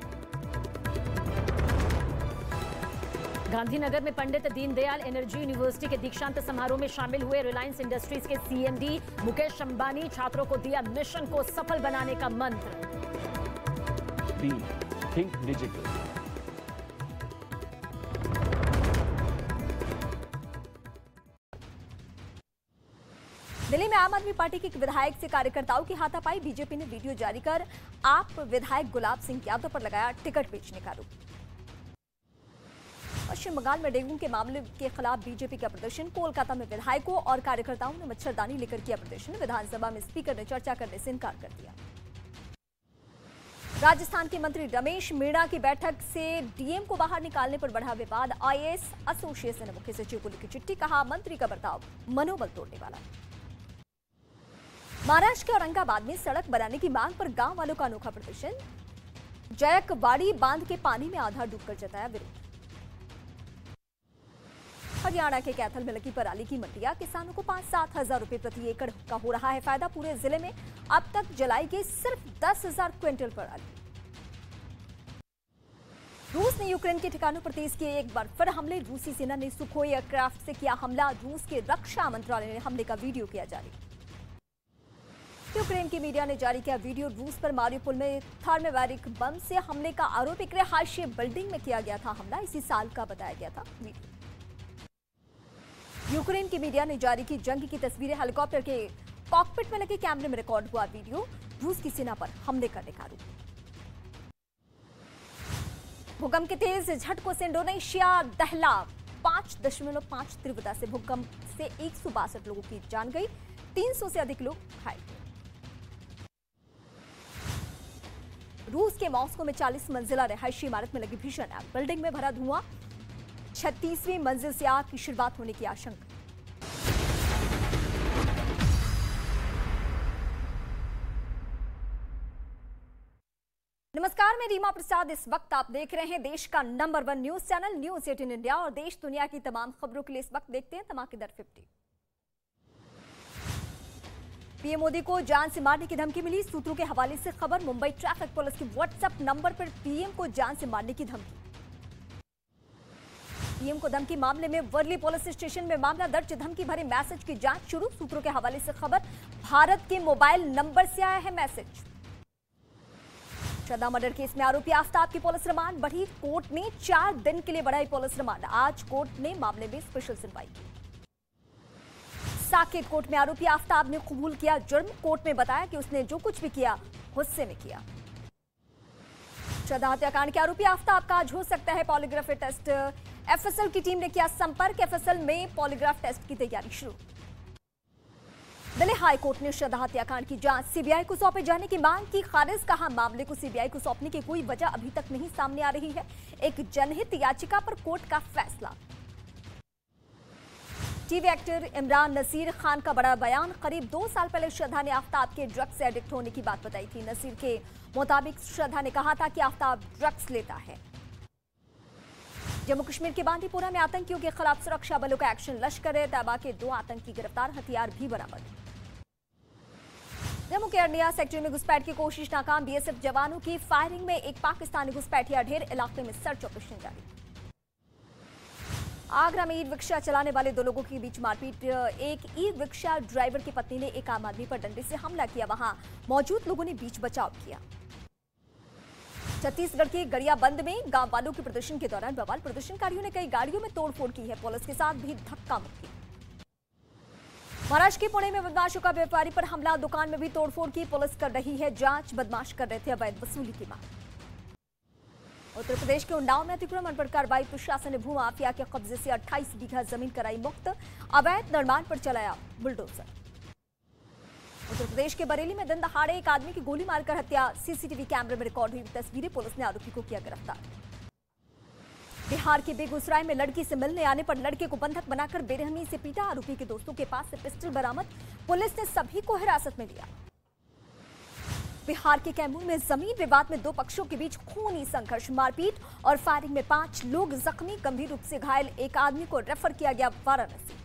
गांधीनगर में पंडित दीनदयाल एनर्जी यूनिवर्सिटी के दीक्षांत समारोह में शामिल हुए रिलायंस इंडस्ट्रीज के सीएमडी मुकेश अंबानी। छात्रों को दिया मिशन को सफल बनाने का मंत्र। Think digital. दिल्ली में आम आदमी पार्टी के एक विधायक से कार्यकर्ताओं की हाथापाई। बीजेपी ने वीडियो जारी कर आप विधायक गुलाब सिंह यादव पर लगाया टिकट बेचने का आरोप। पश्चिम बंगाल में डेंगू के मामले के खिलाफ बीजेपी का प्रदर्शन। कोलकाता में विधायकों और कार्यकर्ताओं ने मच्छरदानी लेकर किया प्रदर्शन। विधानसभा में स्पीकर ने चर्चा करने से इनकार कर दिया। राजस्थान के मंत्री रमेश मीणा की बैठक से डीएम को बाहर निकालने पर बढ़ा विवाद। आईएएस एसोसिएशन ने मुख्य सचिव को लिखी चिट्ठी। कहा मंत्री का बर्ताव मनोबल तोड़ने वाला। महाराष्ट्र के औरंगाबाद में सड़क बनाने की मांग पर गांव वालों का अनोखा प्रदर्शन। जयकवाड़ी बांध के पानी में आधा डूबकर जताया विरोध। हरियाणा के कैथल में लगी पराली की मंडियां। किसानों को 5-7 हजार रुपए प्रति एकड़ का हो रहा है फायदा। पूरे जिले में अब तक जलाई गई सिर्फ 10,000 क्विंटल पराली। रूस ने यूक्रेन के ठिकानों पर तेज किए एक बार फिर हमले। रूसी सेना ने सुखोई एयरक्राफ्ट से किया हमला। रूस के रक्षा मंत्रालय ने हमले का वीडियो किया जारी। यूक्रेन की मीडिया ने जारी किया वीडियो। रूस पर मारिउपोल में थर्मोबैरिक बम से हमले का आरोप। एक रिहायशी बिल्डिंग में किया गया था हमला। इसी साल का बताया गया था वीडियो। यूक्रेन की मीडिया ने जारी की जंग की तस्वीरें। हेलीकॉप्टर के कॉकपिट में लगे कैमरे में रिकॉर्ड हुआ वीडियो। रूस की सेना पर हमले करने का आरोप। भूकंप के तेज झटकों से इंडोनेशिया दहला। 5.5 तीव्रता से भूकंप से 162 लोगों की जान गई। 300 से अधिक लोग घायल हुए। रूस के मॉस्को में 40 मंजिला रिहायशी इमारत में लगी भीषण आग। बिल्डिंग में भरा धुआं। 36वीं मंजिल से आग की शुरुआत होने की आशंका। नमस्कार, मैं रीमा प्रसाद। इस वक्त आप देख रहे हैं देश का number 1 news channel news 18 India और देश दुनिया की तमाम खबरों के लिए इस वक्त देखते हैं धमाकेदार 50। पीएम मोदी को जान से मारने की धमकी मिली। सूत्रों के हवाले से खबर। मुंबई ट्रैफिक पुलिस के व्हाट्सएप नंबर पर पीएम को जान से मारने की धमकी। पीएम को धमकी मामले में वर्ली पुलिस स्टेशन में मामला दर्ज। धमकी भरे मैसेज की जांच शुरू। सूत्रों के हवाले से खबर। भारत के मोबाइल नंबर से आया है मैसेज। श्रद्धा मर्डर केस में आरोपी आफ्ताब की पुलिस रिमांड बढ़ी। कोर्ट ने 4 दिन के लिए बढ़ाई पुलिस रिमांड। आज कोर्ट ने मामले में स्पेशल सुनवाई की। साकेत कोर्ट में आरोपी आफ्ताब ने कबूल किया जुर्म। कोर्ट में बताया कि उसने जो कुछ भी किया गुस्से में किया। श्रद्धा हत्याकांड के आरोपी आफ्ताब का आज हो सकता है पॉलीग्राफ टेस्ट। एफएसएल की टीम ने किया संपर्क। एफएसएल में पॉलीग्राफ टेस्ट की तैयारी शुरू। दिल्ली हाई कोर्ट ने श्रद्धा हत्याकांड की जांच सीबीआई को सौंपे जाने की मांग की खारिज। कहा मामले को सीबीआई को सौंपने की कोई वजह अभी तक नहीं सामने आ रही है। एक जनहित याचिका पर कोर्ट का फैसला। टीवी एक्टर इमरान नसीर खान का बड़ा बयान। करीब 2 साल पहले श्रद्धा ने आफ्ताब के ड्रग्स से एडिक्ट होने की बात बताई थी। नसीर के मुताबिक श्रद्धा ने कहा था कि आफ्ताब ड्रग्स लेता है। जम्मू कश्मीर के बांदीपोरा में आतंकियों के खिलाफ सुरक्षा बलों का एक्शन। लश्कर तैयबा के 2 आतंकी गिरफ्तार। हथियार भी बरामद। जम्मू के अरनिया सेक्टर में घुसपैठ की कोशिश नाकाम। बीएसएफ जवानों की फायरिंग में एक पाकिस्तानी घुसपैठिया ढेर। इलाके में सर्च ऑपरेशन जारी। आगरा में ई रिक्शा चलाने वाले 2 लोगों के बीच मारपीट। एक ई रिक्शा ड्राइवर की पत्नी ने एक आम आदमी पर डंडे से हमला किया। वहां मौजूद लोगों ने बीच बचाव किया। छत्तीसगढ़ के गरियाबंद में गांव वालों के प्रदर्शन के दौरान बवाल। प्रदर्शनकारियों ने कई गाड़ियों में तोड़फोड़ की है। पुलिस के साथ भी धक्का मुक्की। महाराष्ट्र के पुणे में बदमाशों का व्यापारी पर हमला। दुकान में भी तोड़फोड़ की। पुलिस कर रही है जांच। बदमाश कर रहे थे अवैध वसूली की मांग। उत्तर प्रदेश के उन्नाव में अतिक्रमण पर कार्रवाई। प्रशासन ने भूमाफिया के कब्जे से 28 बीघा जमीन कराई मुक्त। अवैध निर्माण पर चलाया बुलडोजर। उत्तर प्रदेश के बरेली में दिन दहाड़े एक आदमी की गोली मारकर हत्या। सीसीटीवी कैमरे में रिकॉर्ड हुई तस्वीरें। पुलिस ने आरोपी को किया गिरफ्तार। बिहार के बेगूसराय में लड़की से मिलने आने पर लड़के को बंधक बनाकर बेरहमी से पीटा। आरोपी के दोस्तों के पास से पिस्टल बरामद। पुलिस ने सभी को हिरासत में लिया। बिहार के कैमूर में जमीन विवाद में 2 पक्षों के बीच खूनी संघर्ष। मारपीट और फायरिंग में 5 लोग जख्मी। गंभीर रूप से घायल एक आदमी को रेफर किया गया वाराणसी।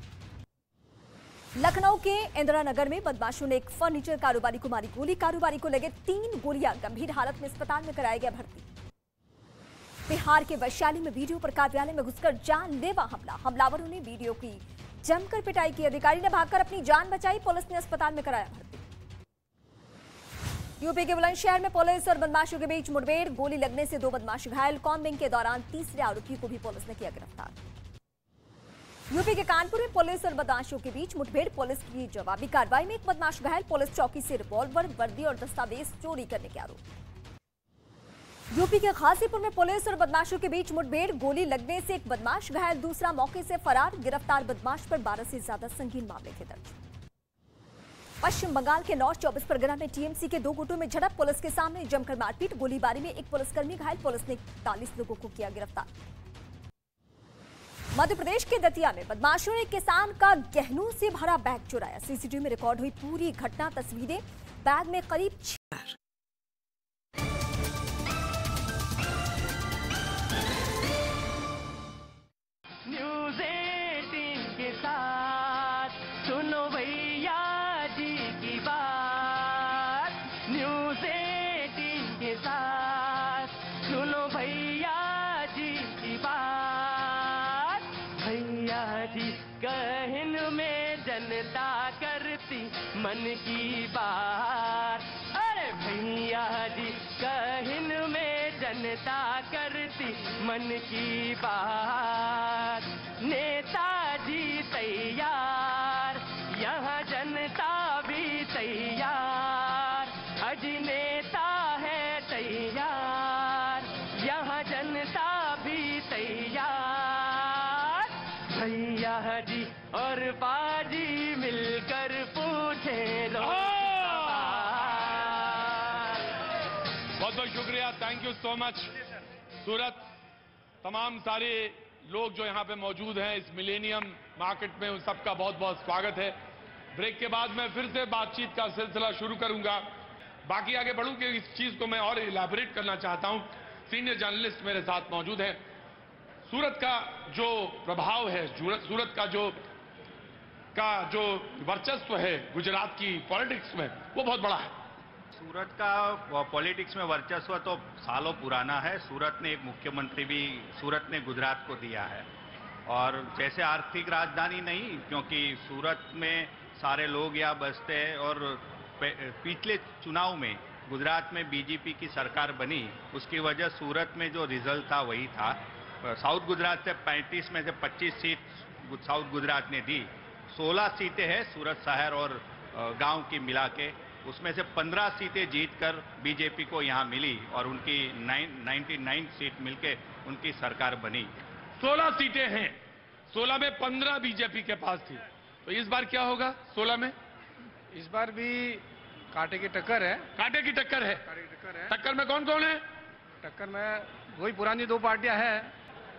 लखनऊ के इंदिरा नगर में बदमाशों ने एक फर्नीचर कारोबारी को मारी गोली। कारोबारी को लगे 3 गोलियां, गंभीर हालत में अस्पताल में कराया गया भर्ती। बिहार के वैशाली में वीडियो पर कार्यालय में घुसकर जानलेवा हमला। हमलावरों ने वीडियो की जमकर पिटाई की। अधिकारी ने भागकर अपनी जान बचाई। पुलिस ने अस्पताल में कराया भर्ती। यूपी के बुलंदशहर में पुलिस और बदमाशों के बीच मुठभेड़। गोली लगने से 2 बदमाश घायल। कॉम्बिंग के दौरान तीसरे आरोपी को भी पुलिस ने किया गिरफ्तार। यूपी के कानपुर में पुलिस और बदमाशों के बीच मुठभेड़। पुलिस की जवाबी कार्रवाई में एक बदमाश घायल। पुलिस चौकी से रिवॉल्वर, वर्दी और दस्तावेज चोरी करने के आरोप। यूपी के गाजीपुर में पुलिस और बदमाशों के बीच मुठभेड़। गोली लगने से एक बदमाश घायल, दूसरा मौके से फरार। गिरफ्तार बदमाश पर 12 से ज्यादा संगीन मामले थे दर्ज। पश्चिम बंगाल के नॉर्थ 24 परगना में टीएमसी के 2 गुटों में झड़प। पुलिस के सामने जमकर मारपीट। गोलीबारी में एक पुलिसकर्मी घायल। पुलिस ने 41 लोगों को किया गिरफ्तार। मध्य प्रदेश के दतिया में बदमाशों ने किसान का गहनों से भरा बैग चुराया। सीसीटीवी में रिकॉर्ड हुई पूरी घटना, तस्वीरें। बैग में करीब न्यूज़ 18 के साथ सुनो भैया जी की बात। न्यूज़ 18 के साथ सुनो भैया जी की बात। भैया जी कहन में जनता करती मन की बात। अरे भैया जी कहन में जनता करती मन की बात। नेताजी तैयार, यहाँ जनता भी तैयार। अजी नेता है तैयार, यहाँ जनता भी तैयार। भैया जी और बाजी मिलकर पूछे बहुत बहुत शुक्रिया, थैंक यू सो मच। सूरत, तमाम सारे लोग जो यहाँ पे मौजूद हैं इस मिलेनियम मार्केट में, उन सबका बहुत बहुत स्वागत है। ब्रेक के बाद मैं फिर से बातचीत का सिलसिला शुरू करूंगा। बाकी आगे बढ़ूं कि इस चीज को मैं और इलैबोरेट करना चाहता हूं। सीनियर जर्नलिस्ट मेरे साथ मौजूद हैं। सूरत का जो प्रभाव है, सूरत का जो वर्चस्व है गुजरात की पॉलिटिक्स में, वो बहुत बड़ा है। सूरत का पॉलिटिक्स में वर्चस्व तो सालों पुराना है। सूरत ने एक मुख्यमंत्री भी सूरत ने गुजरात को दिया है, और जैसे आर्थिक राजधानी नहीं, क्योंकि सूरत में सारे लोग यहाँ बसते हैं। और पिछले चुनाव में गुजरात में बीजेपी की सरकार बनी, उसकी वजह सूरत में जो रिजल्ट था वही था। साउथ गुजरात से 35 में से 25 सीट साउथ गुजरात ने दी। 16 सीटें हैं सूरत शहर और गांव की मिला के, उसमें से 15 सीटें जीतकर बीजेपी को यहां मिली और उनकी 99 सीट मिलके उनकी सरकार बनी। 16 सीटें हैं, 16 में 15 बीजेपी के पास थी। तो इस बार क्या होगा 16 में? इस बार भी कांटे की टक्कर है। कांटे की टक्कर है। टक्कर में कौन कौन है? टक्कर में वही पुरानी 2 पार्टियां हैं।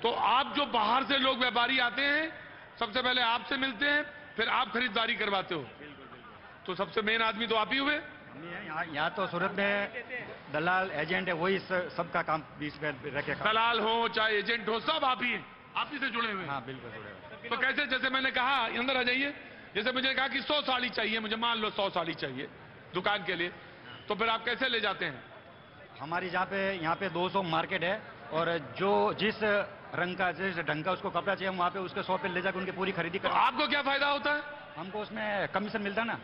तो आप जो बाहर से लोग व्यापारी आते हैं, सबसे पहले आपसे मिलते हैं, फिर आप खरीदारी करवाते हो। तो सबसे मेन आदमी तो आप ही हुए। यहाँ तो सूरत में दलाल एजेंट है, वही सबका काम बीच में रखे। दलाल हो चाहे एजेंट हो, सब आप ही से जुड़े हुए। हाँ बिल्कुल जुड़े हुए। तो कैसे, जैसे मैंने कहा, अंदर आ जाइए। जैसे मुझे कहा कि 100 साड़ी चाहिए, मुझे मान लो 100 साड़ी चाहिए दुकान के लिए, तो फिर आप कैसे ले जाते हैं? हमारी यहाँ पे 200 मार्केट है, और जो जिस रंग का जिस ढंग का उसको कपड़ा चाहिए, हम वहाँ पे उसके शॉप पे ले जाकर उनकी पूरी खरीदी कर। आपको क्या फायदा होता है? हमको उसमें कमीशन मिलता है ना।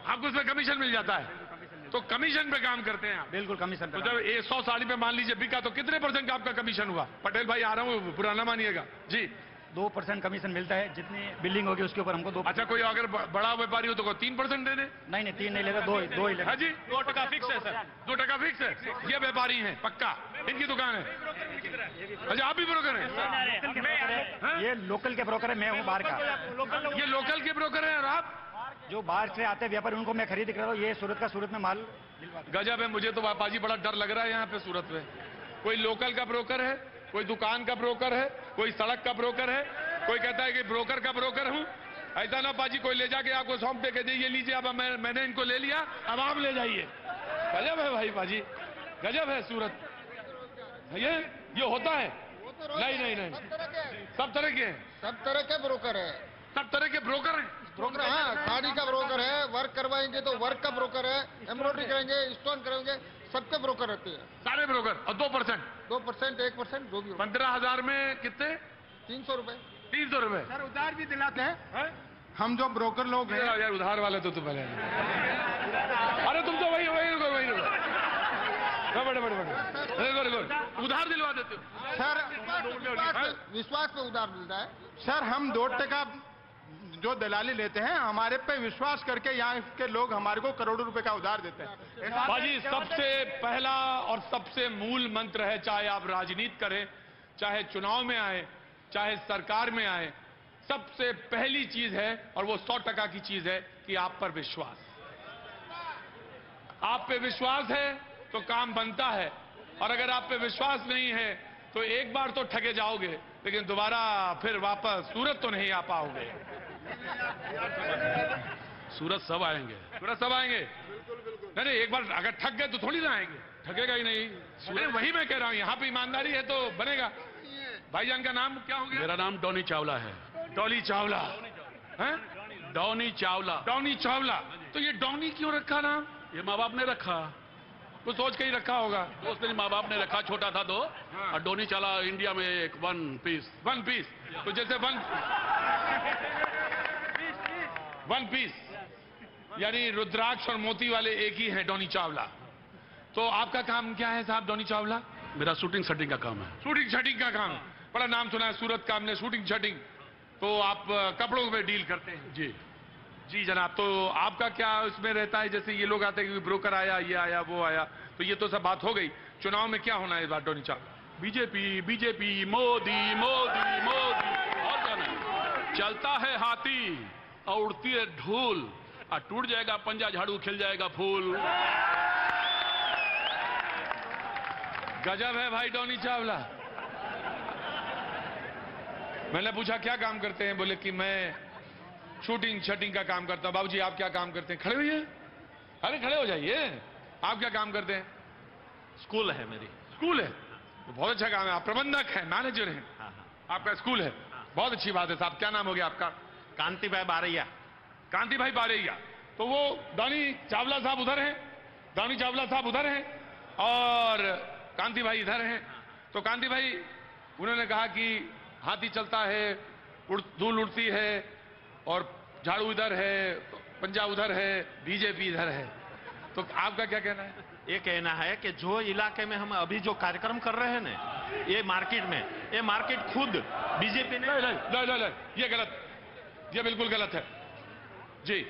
आपको उसमें कमीशन मिल जाता है, तो कमीशन पे काम करते हैं आप? बिल्कुल कमीशन पे। तो जब 100 साड़ी पे मान लीजिए बिका, तो कितने % का आपका कमीशन हुआ? पटेल भाई आ रहा हूँ, पुराना मानिएगा जी। 2% कमीशन मिलता है, जितनी बिल्डिंग होगी उसके ऊपर हमको 2। अच्छा, कोई अगर बड़ा व्यापारी हो तो 3% देने? नहीं 3 नहीं लेगा, 2 ही लेगा। हाँ जी, 2% फिक्स है सर। 2% फिक्स है। ये व्यापारी हैं पक्का, इनकी दुकान है। अच्छा, आप भी ब्रोकर हैं? ये लोकल के ब्रोकर है, मैं हूँ बाहर का। ये लोकल के ब्रोकर हैं, और आप जो बाहर से आते व्यापारी उनको मैं खरीद कर रहा हूँ। ये सूरत में माल गजब है। मुझे तो पापाजी बड़ा डर लग रहा है यहाँ पे सूरत में। कोई लोकल का ब्रोकर है, कोई दुकान का ब्रोकर है, कोई सड़क का ब्रोकर है, कोई कहता है कि ब्रोकर का ब्रोकर हूँ। ऐसा ना पाजी कोई ले जाके आपको सौंप दे के ये लीजिए, अब मैंने इनको ले लिया, अब आप ले जाइए। गजब है भाई पाजी, गजब है सूरत। ये होता है? नहीं, सब तरह के हैं। सब तरह के ब्रोकर है। सब तरह के ब्रोकर हैं। ब्रोकर, हाँ, साड़ी का ब्रोकर है, वर्क करवाएंगे तो वर्क का ब्रोकर है, एम्ब्रॉयडरी करेंगे, स्टोन करेंगे, सबके ब्रोकर रहते हैं। सारे ब्रोकर। और 2%, 2%, 1%, जो भी। 15,000 में कितने? 300 रुपए। 300 रुपए। सर उधार भी दिलाते हैं हम जो ब्रोकर लोग हैं। यार उधार वाले तो तुम पहले, अरे तुम तो वही उधार दिलवा देते हो सर। विश्वास पे उधार मिलता है सर। हम 2% जो दलाली लेते हैं, हमारे पे विश्वास करके यहाँ के लोग हमारे को करोड़ों रुपए का उधार देते हैं। बाजी, सबसे पहला और सबसे मूल मंत्र है, चाहे आप राजनीति करें, चाहे चुनाव में आए, चाहे सरकार में आए, सबसे पहली चीज है, और वो 100% की चीज है कि आप पर विश्वास। आप पे विश्वास है तो काम बनता है, और अगर आप पे विश्वास नहीं है तो एक बार तो ठगे जाओगे, लेकिन दोबारा फिर वापस सूरत तो नहीं आ पाओगे। सूरत सब आएंगे, सूरत सब आएंगे। नहीं, एक बार अगर ठग गए तो थोड़ी ना आएंगे, ठगेगा ही नहीं। अरे वही मैं कह रहा हूं, यहाँ पे ईमानदारी है तो बनेगा। भाईजान का नाम क्या हो गया? मेरा नाम डॉनी चावला है। डॉली चावला है? डॉनी चावला। डॉनी चावला। तो ये डॉनी क्यों रखा नाम? ये माँ बाप ने रखा, तो सोच के ही रखा होगा। दोस्त ने माँ बाप ने रखा, छोटा था तो। और डॉनी चावला इंडिया में एक वन पीस। तो जैसे वन पीस यानी रुद्राक्ष और मोती वाले एक ही हैं, डॉनी चावला। तो आपका काम क्या है साहब डॉनी चावला? मेरा शूटिंग शूटिंग का काम है। शूटिंग शटिंग का काम। बड़ा नाम सुना है सूरत का हमने, शूटिंग शटिंग। तो आप कपड़ों में डील करते हैं? जी जी जनाब। तो आपका क्या इसमें रहता है? जैसे ये लोग आते हैं कि ब्रोकर आया, ये आया, वो आया, तो ये तो सब बात हो गई। चुनाव में क्या होना है इस बार डॉनी चावला? बीजेपी, मोदी। और क्या नहीं, चलता है हाथी और उड़ती है धूल, और टूट जाएगा पंजा झाड़ू, खिल जाएगा फूल। गजब है भाई डॉनी चावला। मैंने पूछा क्या काम करते हैं? बोले कि मैं शूटिंग शटिंग का काम करता हूं। बाबूजी आप क्या काम करते हैं? खड़े होइए, अरे खड़े हो जाइए। आप क्या काम करते हैं? स्कूल है मेरी। स्कूल है? तो बहुत अच्छा काम है। आप प्रबंधक हैं, मैनेजर हैं। आपका स्कूल है, बहुत अच्छी बात है साहब। क्या नाम हो गया आपका? कांति भाई बारैया। कांति भाई बारैया। तो वो डॉनी चावला साहब उधर हैं, डॉनी चावला साहब उधर हैं, और कांति भाई इधर हैं। तो कांति भाई उन्होंने कहा कि हाथी चलता है, धूल उड़ती है, और झाड़ू इधर है, पंजा उधर है, बीजेपी इधर है। तो आपका क्या कहना है? ये कहना है कि जो इलाके में हम अभी जो कार्यक्रम कर रहे हैं ना, ये मार्केट में, ये मार्केट खुद बीजेपी ने ये गलत, ये बिल्कुल गलत है जी।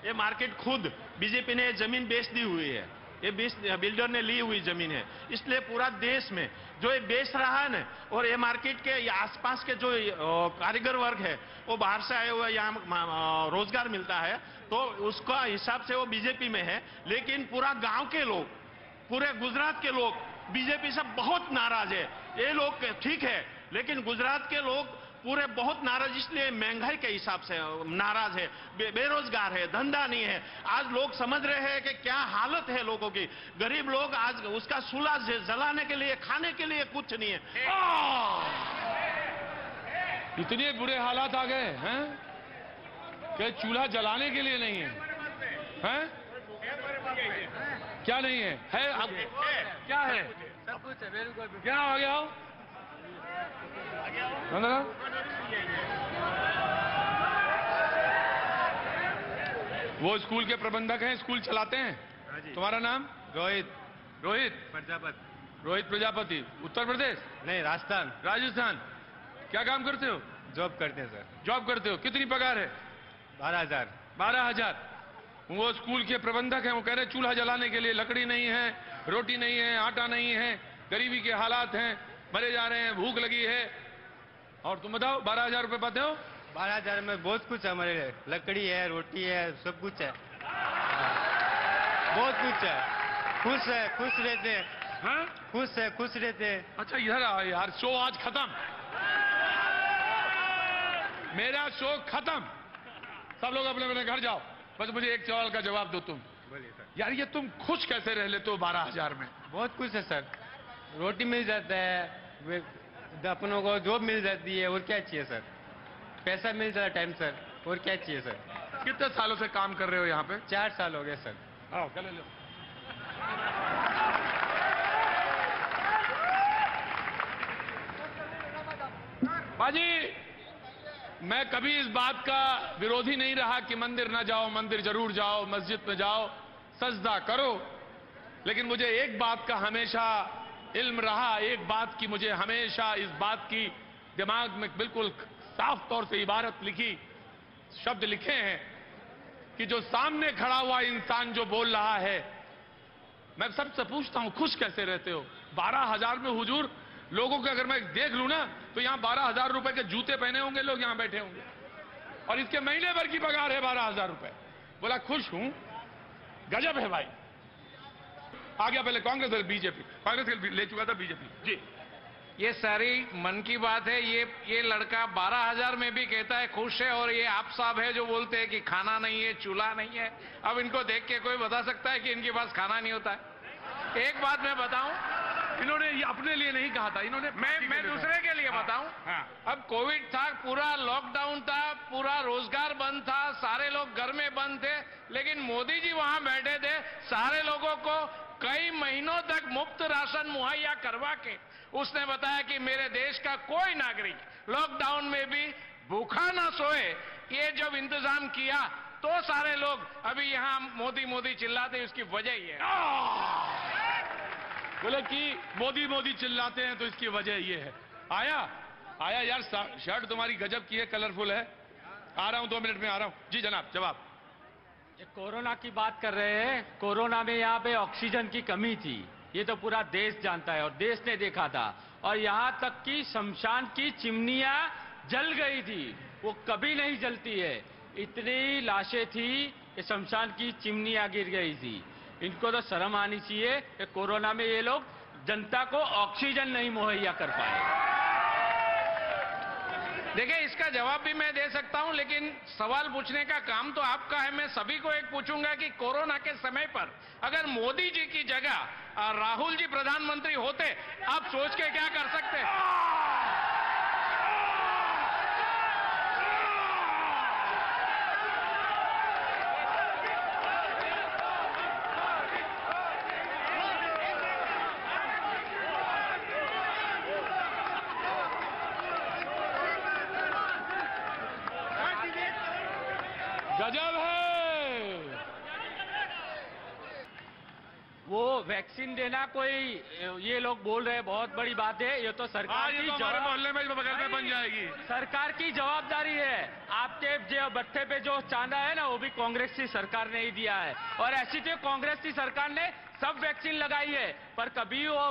ये मार्केट खुद बीजेपी ने जमीन बेच दी हुई है, ये बिल्डर ने ली हुई जमीन है। इसलिए पूरा देश में जो ये बेच रहा है ना, और ये मार्केट के आसपास के जो कारीगर वर्ग है वो बाहर से आए हुए यहाँ रोजगार मिलता है, तो उसका हिसाब से वो बीजेपी में है। लेकिन पूरा गांव के लोग, पूरे गुजरात के लोग बीजेपी से बहुत नाराज है। ये लोग ठीक है, लेकिन गुजरात के लोग पूरे बहुत नाराज, इसलिए महंगाई के हिसाब से नाराज है, बेरोजगार है, धंधा नहीं है। आज लोग समझ रहे हैं कि क्या हालत है लोगों की। गरीब लोग आज उसका चूल्हा जलाने के लिए, खाने के लिए कुछ नहीं है। इतने बुरे हालात आ गए हैं कि चूल्हा जलाने के लिए नहीं है, हैं? क्या नहीं है? है अब क्या है? सब कुछ है, बिल्कुल। क्या आ गया? वो स्कूल के प्रबंधक हैं, स्कूल चलाते हैं। तुम्हारा नाम? रोहित। रोहित प्रजापति। रोहित प्रजापति। उत्तर प्रदेश? नहीं, राजस्थान। राजस्थान। क्या काम करते हो? जॉब करते हैं सर। जॉब करते हो? कितनी पगार है? 12,000। 12,000। वो स्कूल के प्रबंधक हैं, वो कह रहे चूल्हा जलाने के लिए लकड़ी नहीं है, रोटी नहीं है, आटा नहीं है, गरीबी के हालात हैं, मरे जा रहे हैं, भूख लगी है। और तुम बताओ 12,000 रुपए पाते हो? 12,000 में बहुत कुछ है हमारे लिए, लकड़ी है, रोटी है, सब कुछ है, बहुत कुछ है। खुश है, खुश रहते हैं। हाँ? खुश रहते हैं। अच्छा इधर आओ यार, शो आज खत्म, मेरा शो खत्म। सब लोग अपने अपने घर जाओ। बस मुझे एक सवाल का जवाब दो तुम। बोलिए सर। यार ये तुम खुश कैसे रह लेते हो 12,000 में? बहुत कुछ है सर, रोटी मिल जाता है, अपनों को जॉब मिल जाती है, और क्या चाहिए सर? पैसा मिल जाता है टाइम सर, और क्या चाहिए सर? कितने सालों से काम कर रहे हो यहाँ पे? 4 साल हो गए सर। आओ चले लो। बाजी, मैं कभी इस बात का विरोधी नहीं रहा कि मंदिर ना जाओ, मंदिर जरूर जाओ, मस्जिद में जाओ, सजदा करो। लेकिन मुझे एक बात का हमेशा इल्म रहा, एक बात की मुझे हमेशा इस बात की दिमाग में बिल्कुल साफ तौर से इबारत लिखी, शब्द लिखे हैं कि जो सामने खड़ा हुआ इंसान जो बोल रहा है, मैं सबसे पूछता हूं खुश कैसे रहते हो? 12,000 में हुजूर लोगों के अगर मैं देख लूं ना तो यहां 12,000 रुपए के जूते पहने होंगे लोग यहां बैठे होंगे, और इसके महीने भर की पगार है 12,000 रुपए। बोला खुश हूं, गजब है भाई। आ गया पहले कांग्रेस फिर बीजेपी, कांग्रेस ले चुका था बीजेपी जी। ये सारी मन की बात है। ये लड़का 12,000 में भी कहता है खुश है, और ये आप साहब है जो बोलते हैं कि खाना नहीं है, चूल्हा नहीं है। अब इनको देख के कोई बता सकता है कि इनके पास खाना नहीं होता है? एक बात मैं बताऊं, इन्होंने ये अपने लिए नहीं कहा था, इन्होंने मैं दूसरे के लिए बताऊं। अब कोविड था, पूरा लॉकडाउन था, पूरा रोजगार बंद था, सारे लोग घर में बंद थे, लेकिन मोदी जी वहां बैठे थे, सारे लोगों को कई महीनों तक मुफ्त राशन मुहैया करवा के उसने बताया कि मेरे देश का कोई नागरिक लॉकडाउन में भी भूखा ना सोए। ये जब इंतजाम किया तो सारे लोग अभी यहां मोदी मोदी चिल्लाते, उसकी वजह ही है। बोले कि मोदी मोदी चिल्लाते हैं तो इसकी वजह ये है। आया यार, शर्ट तुम्हारी गजब की है, कलरफुल है। आ रहा हूं 2 मिनट में आ रहा हूं जी। जनाब जवाब। कोरोना की बात कर रहे हैं। कोरोना में यहाँ पे ऑक्सीजन की कमी थी, ये तो पूरा देश जानता है और देश ने देखा था। और यहाँ तक कि शमशान की चिमनियां जल गई थी, वो कभी नहीं जलती है। इतनी लाशें थी कि शमशान की चिमनियां गिर गई थी। इनको तो शर्म आनी चाहिए कि कोरोना में ये लोग जनता को ऑक्सीजन नहीं मुहैया कर पाए। देखिए, इसका जवाब भी मैं दे सकता हूं, लेकिन सवाल पूछने का काम तो आपका है। मैं सभी को एक पूछूंगा कि कोरोना के समय पर अगर मोदी जी की जगह राहुल जी प्रधानमंत्री होते, आप सोच के क्या कर सकते? गजब है। वो वैक्सीन देना कोई ये लोग बोल रहे हैं बहुत बड़ी बात है, ये तो सरकार ये की तो हमारे मोहल्ले में बगल में बन जाएगी। सरकार की जवाबदारी है। आपके जो भट्टे पे जो चांदा है ना, वो भी कांग्रेस की सरकार ने ही दिया है, और ऐसी तो कांग्रेस की सरकार ने सब वैक्सीन लगाई है, पर कभी वो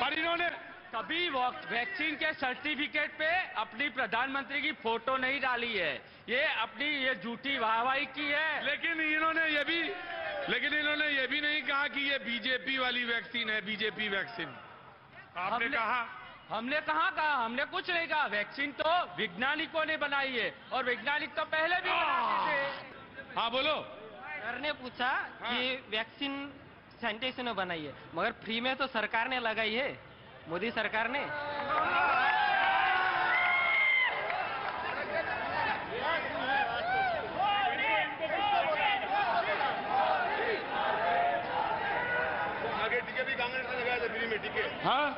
इन्होंने कभी वैक्सीन के सर्टिफिकेट पे अपनी प्रधानमंत्री की फोटो नहीं डाली है। ये अपनी ये झूठी वाहवाही की है। लेकिन इन्होंने ये भी नहीं कहा कि ये बीजेपी वाली वैक्सीन है, बीजेपी वैक्सीन। आपने कहा? हमने कहाँ कहा? हमने कुछ नहीं कहा। वैक्सीन तो वैज्ञानिकों ने बनाई है, और वैज्ञानिक तो पहले भी बनाते थे। हाँ बोलो। सर ने पूछा कि वैक्सीन साइंटिस्ट ने बनाई है, मगर फ्री में तो सरकार ने लगाई है, मोदी सरकार ने। आगे टीके भी कांग्रेस ने लगाया था फ्री में टीके। हाँ,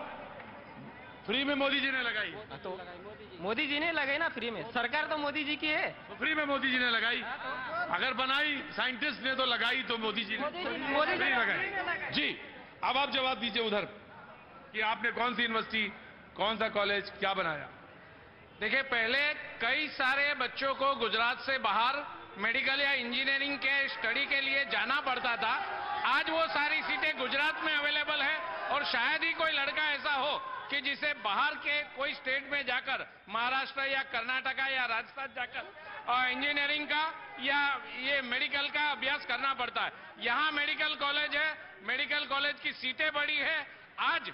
फ्री में मोदी जी ने लगाई। तो मोदी जी ने लगाई ना फ्री में, सरकार तो मोदी जी की है। तो फ्री में मोदी जी ने लगाई। अगर बनाई साइंटिस्ट ने तो लगाई तो मोदी जी ने फ्री लगाई। जी, अब आप जवाब दीजिए उधर कि आपने कौन सी यूनिवर्सिटी, कौन सा कॉलेज, क्या बनाया? देखिए, पहले कई सारे बच्चों को गुजरात से बाहर मेडिकल या इंजीनियरिंग के स्टडी के लिए जाना पड़ता था। आज वो सारी सीटें गुजरात में अवेलेबल है, और शायद ही कोई लड़का ऐसा हो कि जिसे बाहर के कोई स्टेट में जाकर, महाराष्ट्र या कर्नाटका या राजस्थान जाकर इंजीनियरिंग का या ये मेडिकल का अभ्यास करना पड़ता है। यहाँ मेडिकल कॉलेज है, मेडिकल कॉलेज की सीटें बड़ी है। आज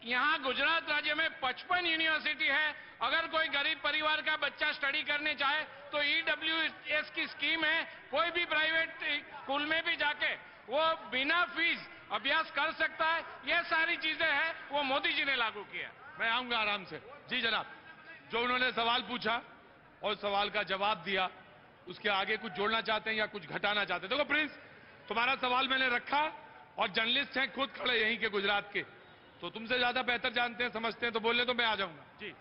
यहाँ गुजरात राज्य में 55 यूनिवर्सिटी है। अगर कोई गरीब परिवार का बच्चा स्टडी करने चाहे तो EWS की स्कीम है, कोई भी प्राइवेट स्कूल में भी जाके वो बिना फीस अभ्यास कर सकता है। ये सारी चीजें हैं, वो मोदी जी ने लागू किया। मैं आऊंगा आराम से। जी जनाब, जो उन्होंने सवाल पूछा और सवाल का जवाब दिया। उसके आगे कुछ जोड़ना चाहते हैं या कुछ घटाना चाहते हैं? देखो प्रिंस, तुम्हारा सवाल मैंने रखा और जर्नलिस्ट हैं खुद खड़े यहीं के गुजरात के, तो तुमसे ज्यादा बेहतर जानते हैं, समझते हैं, तो बोलने तो मैं आ जाऊंगा जी।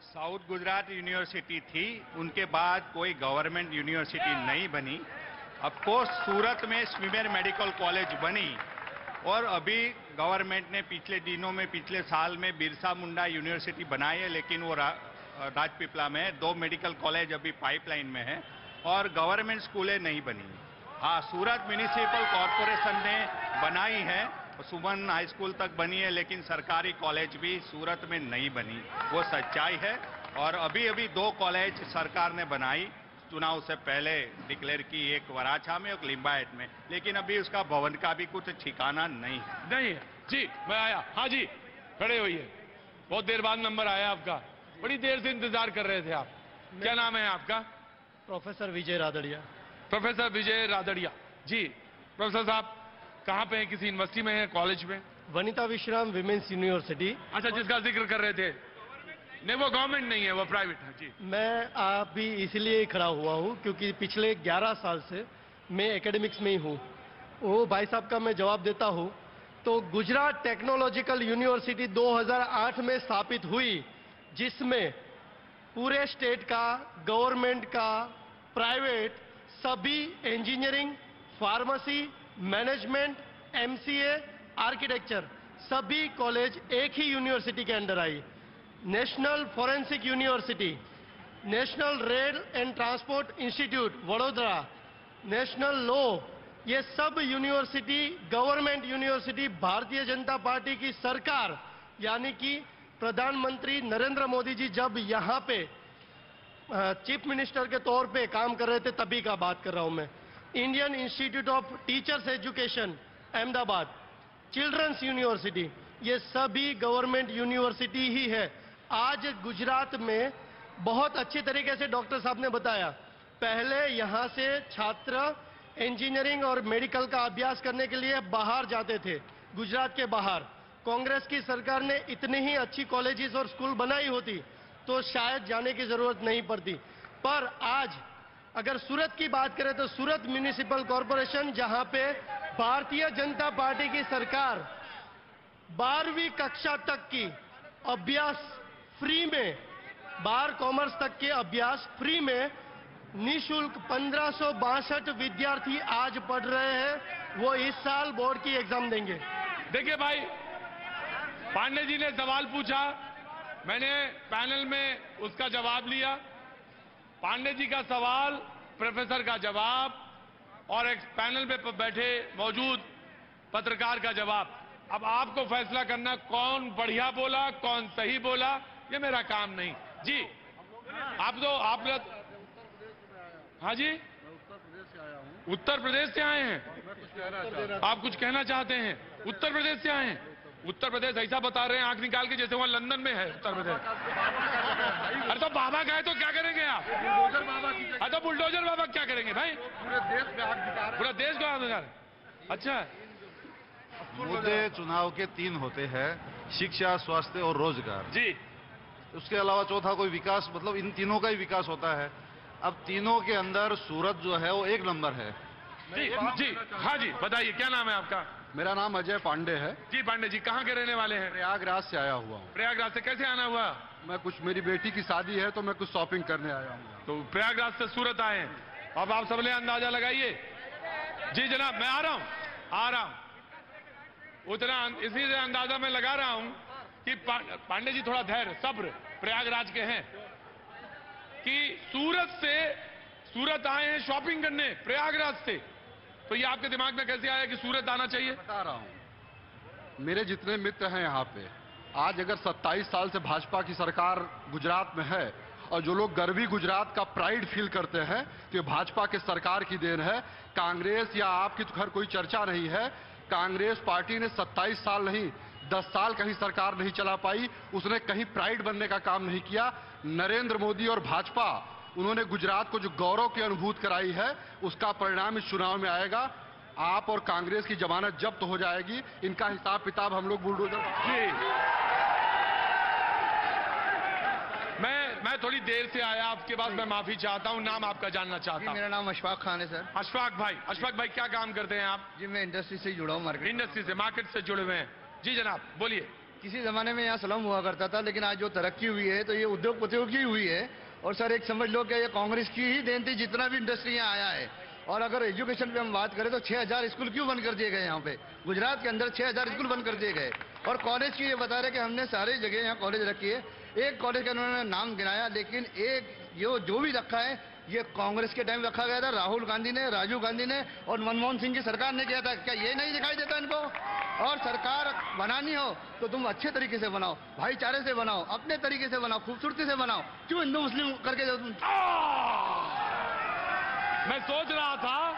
साउथ गुजरात यूनिवर्सिटी थी, उनके बाद कोई गवर्नमेंट यूनिवर्सिटी नहीं बनी। ऑफ कोर्स सूरत में स्विमेर मेडिकल कॉलेज बनी और अभी गवर्नमेंट ने पिछले दिनों में, पिछले साल में बिरसा मुंडा यूनिवर्सिटी बनाई है, लेकिन वो राजपीपला में है। 2 मेडिकल कॉलेज अभी पाइपलाइन में है और गवर्नमेंट स्कूलें नहीं बनी। हाँ, सूरत म्यूनिसिपल कॉरपोरेशन ने बनाई है, सुमन हाई स्कूल तक बनी है, लेकिन सरकारी कॉलेज भी सूरत में नहीं बनी, वो सच्चाई है। और अभी अभी 2 कॉलेज सरकार ने बनाई, चुनाव से पहले डिक्लेयर की, एक वराछा में, एक लिंबायत में, लेकिन अभी उसका भवन का भी कुछ ठिकाना नहीं है। जी, मैं आया। हाँ जी, खड़े होइए। बहुत देर बाद नंबर आया आपका, बड़ी देर से इंतजार कर रहे थे आप। क्या नाम है आपका? प्रोफेसर विजय रादड़िया। प्रोफेसर विजय रादड़िया जी। प्रोफेसर साहब कहाँ पे हैं? किसी यूनिवर्सिटी में है, कॉलेज में? वनिता विश्राम विमेंस यूनिवर्सिटी। अच्छा, जिसका जिक्र कर रहे थे। नहीं, वो गवर्नमेंट नहीं है, वो प्राइवेट है जी। मैं आप भी इसलिए खड़ा हुआ हूँ क्योंकि पिछले 11 साल से मैं एकेडमिक्स में ही हूँ। वो भाई साहब का मैं जवाब देता हूँ। तो गुजरात टेक्नोलॉजिकल यूनिवर्सिटी 2008 में स्थापित हुई, जिसमें पूरे स्टेट का, गवर्नमेंट का, प्राइवेट सभी engineering, pharmacy, management, MCA, architecture सभी कॉलेज एक ही यूनिवर्सिटी के अंदर आई। National forensic university, national rail and transport institute Vadodara, national law, ये सब university government university Bharatiya Janata party की सरकार यानी कि प्रधानमंत्री नरेंद्र मोदी जी जब यहाँ पे चीफ मिनिस्टर के तौर पे काम कर रहे थे तभी का बात कर रहा हूं मैं। Indian Institute of Teachers Education Ahmedabad, Children's University, ये सभी गवर्नमेंट यूनिवर्सिटी ही है। आज गुजरात में बहुत अच्छी तरीके से डॉक्टर साहब ने बताया, पहले यहाँ से छात्र इंजीनियरिंग और मेडिकल का अभ्यास करने के लिए बाहर जाते थे, गुजरात के बाहर। कांग्रेस की सरकार ने इतनी ही अच्छी कॉलेजेस और स्कूल बनाई होती तो शायद जाने की जरूरत नहीं पड़ती। पर आज अगर सूरत की बात करें तो सूरत म्यूनिसिपल कॉरपोरेशन, जहां पे भारतीय जनता पार्टी की सरकार 12वीं कक्षा तक की अभ्यास फ्री में, बार कॉमर्स तक के अभ्यास फ्री में निःशुल्क 1562 विद्यार्थी आज पढ़ रहे हैं। वो इस साल बोर्ड की एग्जाम देंगे। देखिए भाई, पांडे जी ने सवाल पूछा, मैंने पैनल में उसका जवाब लिया। पांडे जी का सवाल, प्रोफेसर का जवाब और एक पैनल में बैठे मौजूद पत्रकार का जवाब। अब आपको फैसला करना कौन बढ़िया बोला, कौन सही बोला, ये मेरा काम नहीं जी। आप हाँ जी, उत्तर प्रदेश से आए हैं। आप कुछ कहना चाहते हैं? उत्तर प्रदेश से आए हैं। उत्तर प्रदेश ऐसा बता रहे हैं आंख निकाल के जैसे वहां लंदन में है उत्तर प्रदेश। अरे तो बाबा गए तो क्या करेंगे आप? अरे तो बुलडोजर बाबा क्या करेंगे भाई? पूरा देश को आग लगा रहे। अच्छा, मुद्दे चुनाव के 3 होते हैं, शिक्षा, स्वास्थ्य और रोजगार जी। उसके अलावा चौथा कोई विकास, मतलब इन तीनों का ही विकास होता है। अब तीनों के अंदर सूरत जो है वो 1 नंबर है जी। हाँ जी, बताइए क्या नाम है आपका? मेरा नाम अजय पांडे है जी। पांडे जी कहाँ के रहने वाले हैं? प्रयागराज से आया हुआ हूँ। प्रयागराज से कैसे आना हुआ? मैं कुछ, मेरी बेटी की शादी है तो मैं कुछ शॉपिंग करने आया हूँ। तो प्रयागराज से सूरत आए हैं। अब आप सबने अंदाजा लगाइए। जी जनाब, मैं आ रहा हूँ। उतना इसी से अंदाजा मैं लगा रहा हूँ कि पांडे जी थोड़ा धैर्य, सब्र, प्रयागराज के हैं, कि सूरत आए हैं शॉपिंग करने प्रयागराज से। तो ये आपके दिमाग में कैसे आया कि सूरत आना चाहिए? बता रहा हूं, मेरे जितने मित्र हैं यहाँ पे, आज अगर 27 साल से भाजपा की सरकार गुजरात में है और जो लोग गर्वी गुजरात का प्राइड फील करते हैं कि भाजपा के सरकार की देन है, कांग्रेस या आपकी तो खैर कोई चर्चा नहीं है। कांग्रेस पार्टी ने 27 साल नहीं 10 साल कहीं सरकार नहीं चला पाई, उसने कहीं प्राइड बनने का काम नहीं किया। नरेंद्र मोदी और भाजपा, उन्होंने गुजरात को जो गौरव की अनुभूति कराई है, उसका परिणाम इस चुनाव में आएगा। आप और कांग्रेस की जमानत जब्त हो जाएगी, इनका हिसाब किताब हम लोग बुलडोजर। मैं थोड़ी देर से आया, आपके बाद मैं माफी चाहता हूँ। नाम आपका जानना चाहता हूँ। मेरा नाम अशफाक खान है सर। अशफाक भाई क्या काम करते हैं आप? जी मैं इंडस्ट्री से जुड़ा हूँ, मार्केट से जुड़े हुए हैं। जी जनाब बोलिए। किसी जमाने में यहाँ स्लम हुआ करता था, लेकिन आज जो तरक्की हुई है तो ये उद्योगपतियों की हुई है। और सर एक समझ लो कि ये कांग्रेस की ही देन थी जितना भी इंडस्ट्री यहाँ आया है। और अगर एजुकेशन पे हम बात करें तो 6000 स्कूल क्यों बंद कर दिए गए यहाँ पे? गुजरात के अंदर 6000 स्कूल बंद कर दिए गए। और कॉलेज की ये बता रहे कि हमने सारी जगह यहाँ कॉलेज रखी है। एक कॉलेज का उन्होंने नाम गिनाया, लेकिन एक जो भी रखा है ये कांग्रेस के टाइम रखा गया था, राहुल गांधी ने, राजीव गांधी ने और मनमोहन सिंह की सरकार ने किया था। क्या ये नहीं दिखाई देता इनको? और सरकार बनानी हो तो तुम अच्छे तरीके से बनाओ, भाईचारे से बनाओ, अपने तरीके से बनाओ, खूबसूरती से बनाओ। क्यों हिंदू मुस्लिम करके तुम? मैं सोच रहा था,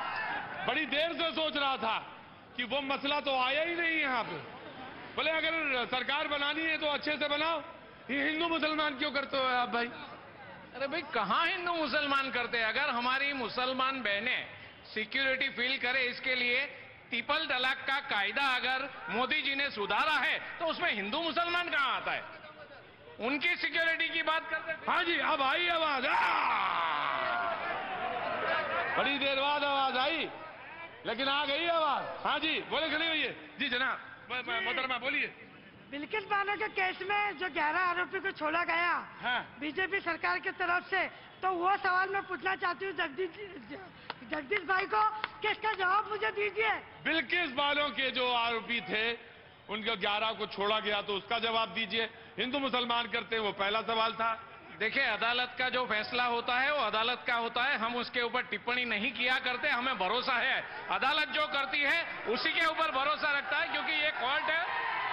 बड़ी देर से सोच रहा था कि वो मसला तो आया ही नहीं यहाँ पे। बोले अगर सरकार बनानी है तो अच्छे से बनाओ। ये हिंदू मुसलमान क्यों करते हो आप भाई? अरे भाई कहाँ हिंदू मुसलमान करते हैं? अगर हमारी मुसलमान बहनें सिक्योरिटी फील करे, इसके लिए ट्रिपल तलाक का कायदा अगर मोदी जी ने सुधारा है तो उसमें हिंदू मुसलमान कहाँ आता है? उनकी सिक्योरिटी की बात करते हैं। हाँ जी, अब आई आवाज। बड़ी देर बाद आवाज आई, लेकिन आ गई आवाज। हाँ जी बोले, खड़ी हुई है। जी जनाब मोहतरमा बोलिए। बिल्किस बानो के केस में जो 11 आरोपी को छोड़ा गया बीजेपी सरकार की तरफ से, तो वो सवाल मैं पूछना चाहती हूँ जगदीश भाई को कि इसका जवाब मुझे दीजिए। बिल्किस बानो के जो आरोपी थे उनके 11 को छोड़ा गया तो उसका जवाब दीजिए। हिंदू मुसलमान करते हैं वो पहला सवाल था। देखिए अदालत का जो फैसला होता है वो अदालत का होता है, हम उसके ऊपर टिप्पणी नहीं किया करते। हमें भरोसा है अदालत जो करती है उसी के ऊपर भरोसा रखता है, क्योंकि ये कोर्ट है।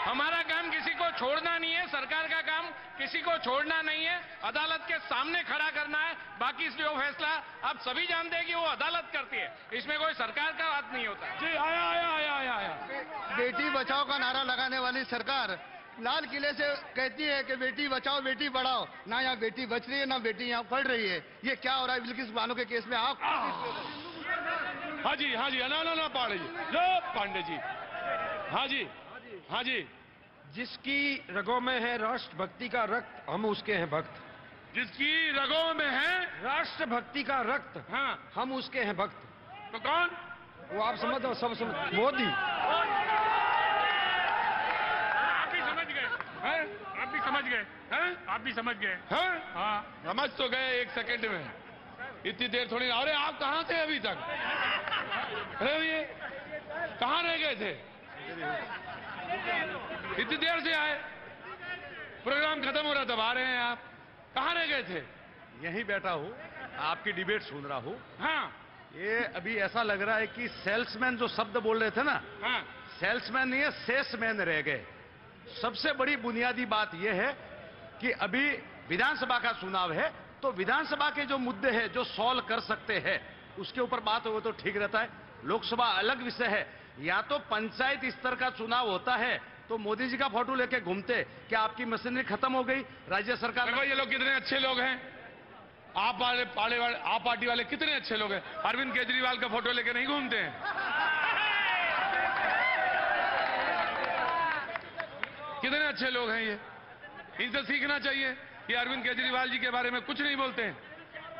हमारा काम किसी को छोड़ना नहीं है, सरकार का काम किसी को छोड़ना नहीं है, अदालत के सामने खड़ा करना है। बाकी जो फैसला आप सभी जानते हैं कि वो अदालत करती है, इसमें कोई सरकार का बात नहीं होता। जी आया। बेटी बचाओ का नारा लगाने वाली सरकार लाल किले से कहती है कि बेटी बचाओ बेटी पढ़ाओ, ना यहाँ बेटी बच रही है ना बेटी यहाँ पढ़ रही है। ये क्या हो रहा है बिल्किस बानो के केस में? आप हाँ जी ना पांडे जी। हाँ जी जिसकी रगों में है राष्ट्रभक्ति का रक्त, हम उसके हैं भक्त। जिसकी रगों में है राष्ट्रभक्ति का रक्त, हाँ हम उसके हैं भक्त। तो कौन? वो आप समझो, सब समझ। मोदी। आप भी समझ गए। हाँ समझ तो गए एक सेकंड में, इतनी देर थोड़ी। अरे आप कहाँ थे अभी तक? अरे ये कहाँ रह गए थे? इतनी देर से आए, प्रोग्राम खत्म हो रहा था, आ रहे हैं आप। कहाँ रह गए थे? यहीं बैठा हूँ, आपकी डिबेट सुन रहा हूँ। हाँ ये अभी ऐसा लग रहा है कि सेल्समैन जो शब्द बोल रहे थे ना, हाँ सेल्समैन नहीं है, सेल्समैन रह गए। सबसे बड़ी बुनियादी बात यह है कि अभी विधानसभा का चुनाव है, तो विधानसभा के जो मुद्दे हैं जो सॉल्व कर सकते हैं उसके ऊपर बात हो तो ठीक रहता है। लोकसभा अलग विषय है। या तो पंचायत स्तर का चुनाव होता है तो मोदी जी का फोटो लेके घूमते, क्या आपकी मशीनरी खत्म हो गई? राज्य सरकार। देखो ये लोग कितने अच्छे लोग हैं, आप पार्टी वाले कितने अच्छे लोग हैं। अरविंद केजरीवाल का फोटो लेके नहीं घूमते हैं। कितने अच्छे लोग हैं ये, इनसे सीखना चाहिए। ये अरविंद केजरीवाल जी के बारे में कुछ नहीं बोलते हैं।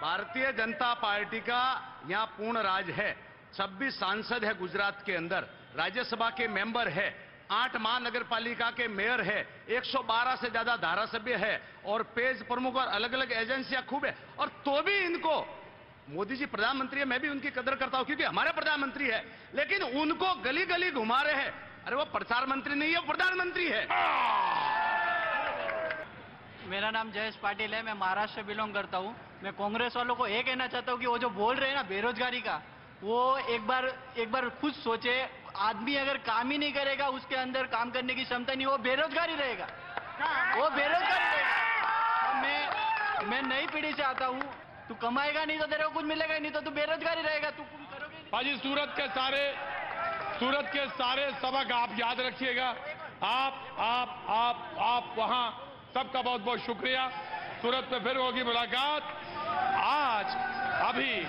भारतीय जनता पार्टी का यहाँ पूर्ण राज है। 26 सांसद है गुजरात के अंदर, राज्यसभा के मेंबर है, 8 महानगर पालिका के मेयर है, 112 से ज्यादा धारासभ्य है और पेज प्रमुख और अलग अलग एजेंसियां खूब है। और तो भी इनको, मोदी जी प्रधानमंत्री है, मैं भी उनकी कदर करता हूं क्योंकि हमारे प्रधानमंत्री है, लेकिन उनको गली गली घुमा रहे हैं। अरे वो प्रचार मंत्री नहीं है, प्रधानमंत्री है। मेरा नाम जयेश पाटिल है, मैं महाराष्ट्र से बिलोंग करता हूँ। मैं कांग्रेस वालों को ये कहना चाहता हूँ कि वो जो बोल रहे हैं ना बेरोजगारी का, वो एक बार खुद सोचे। आदमी अगर काम ही नहीं करेगा, उसके अंदर काम करने की क्षमता नहीं, वो बेरोजगार ही रहेगा, वो बेरोजगार ही रहेगा। मैं नई पीढ़ी से आता हूँ, तू कमाएगा नहीं तो तेरे को कुछ मिलेगा नहीं, तो तू बेरोजगार ही रहेगा, तू कुछ करोगे नहीं। पाजी सूरत के सारे सबक आप याद रखिएगा। आप वहां सबका बहुत बहुत शुक्रिया। सूरत में फिर होगी मुलाकात। आज अभी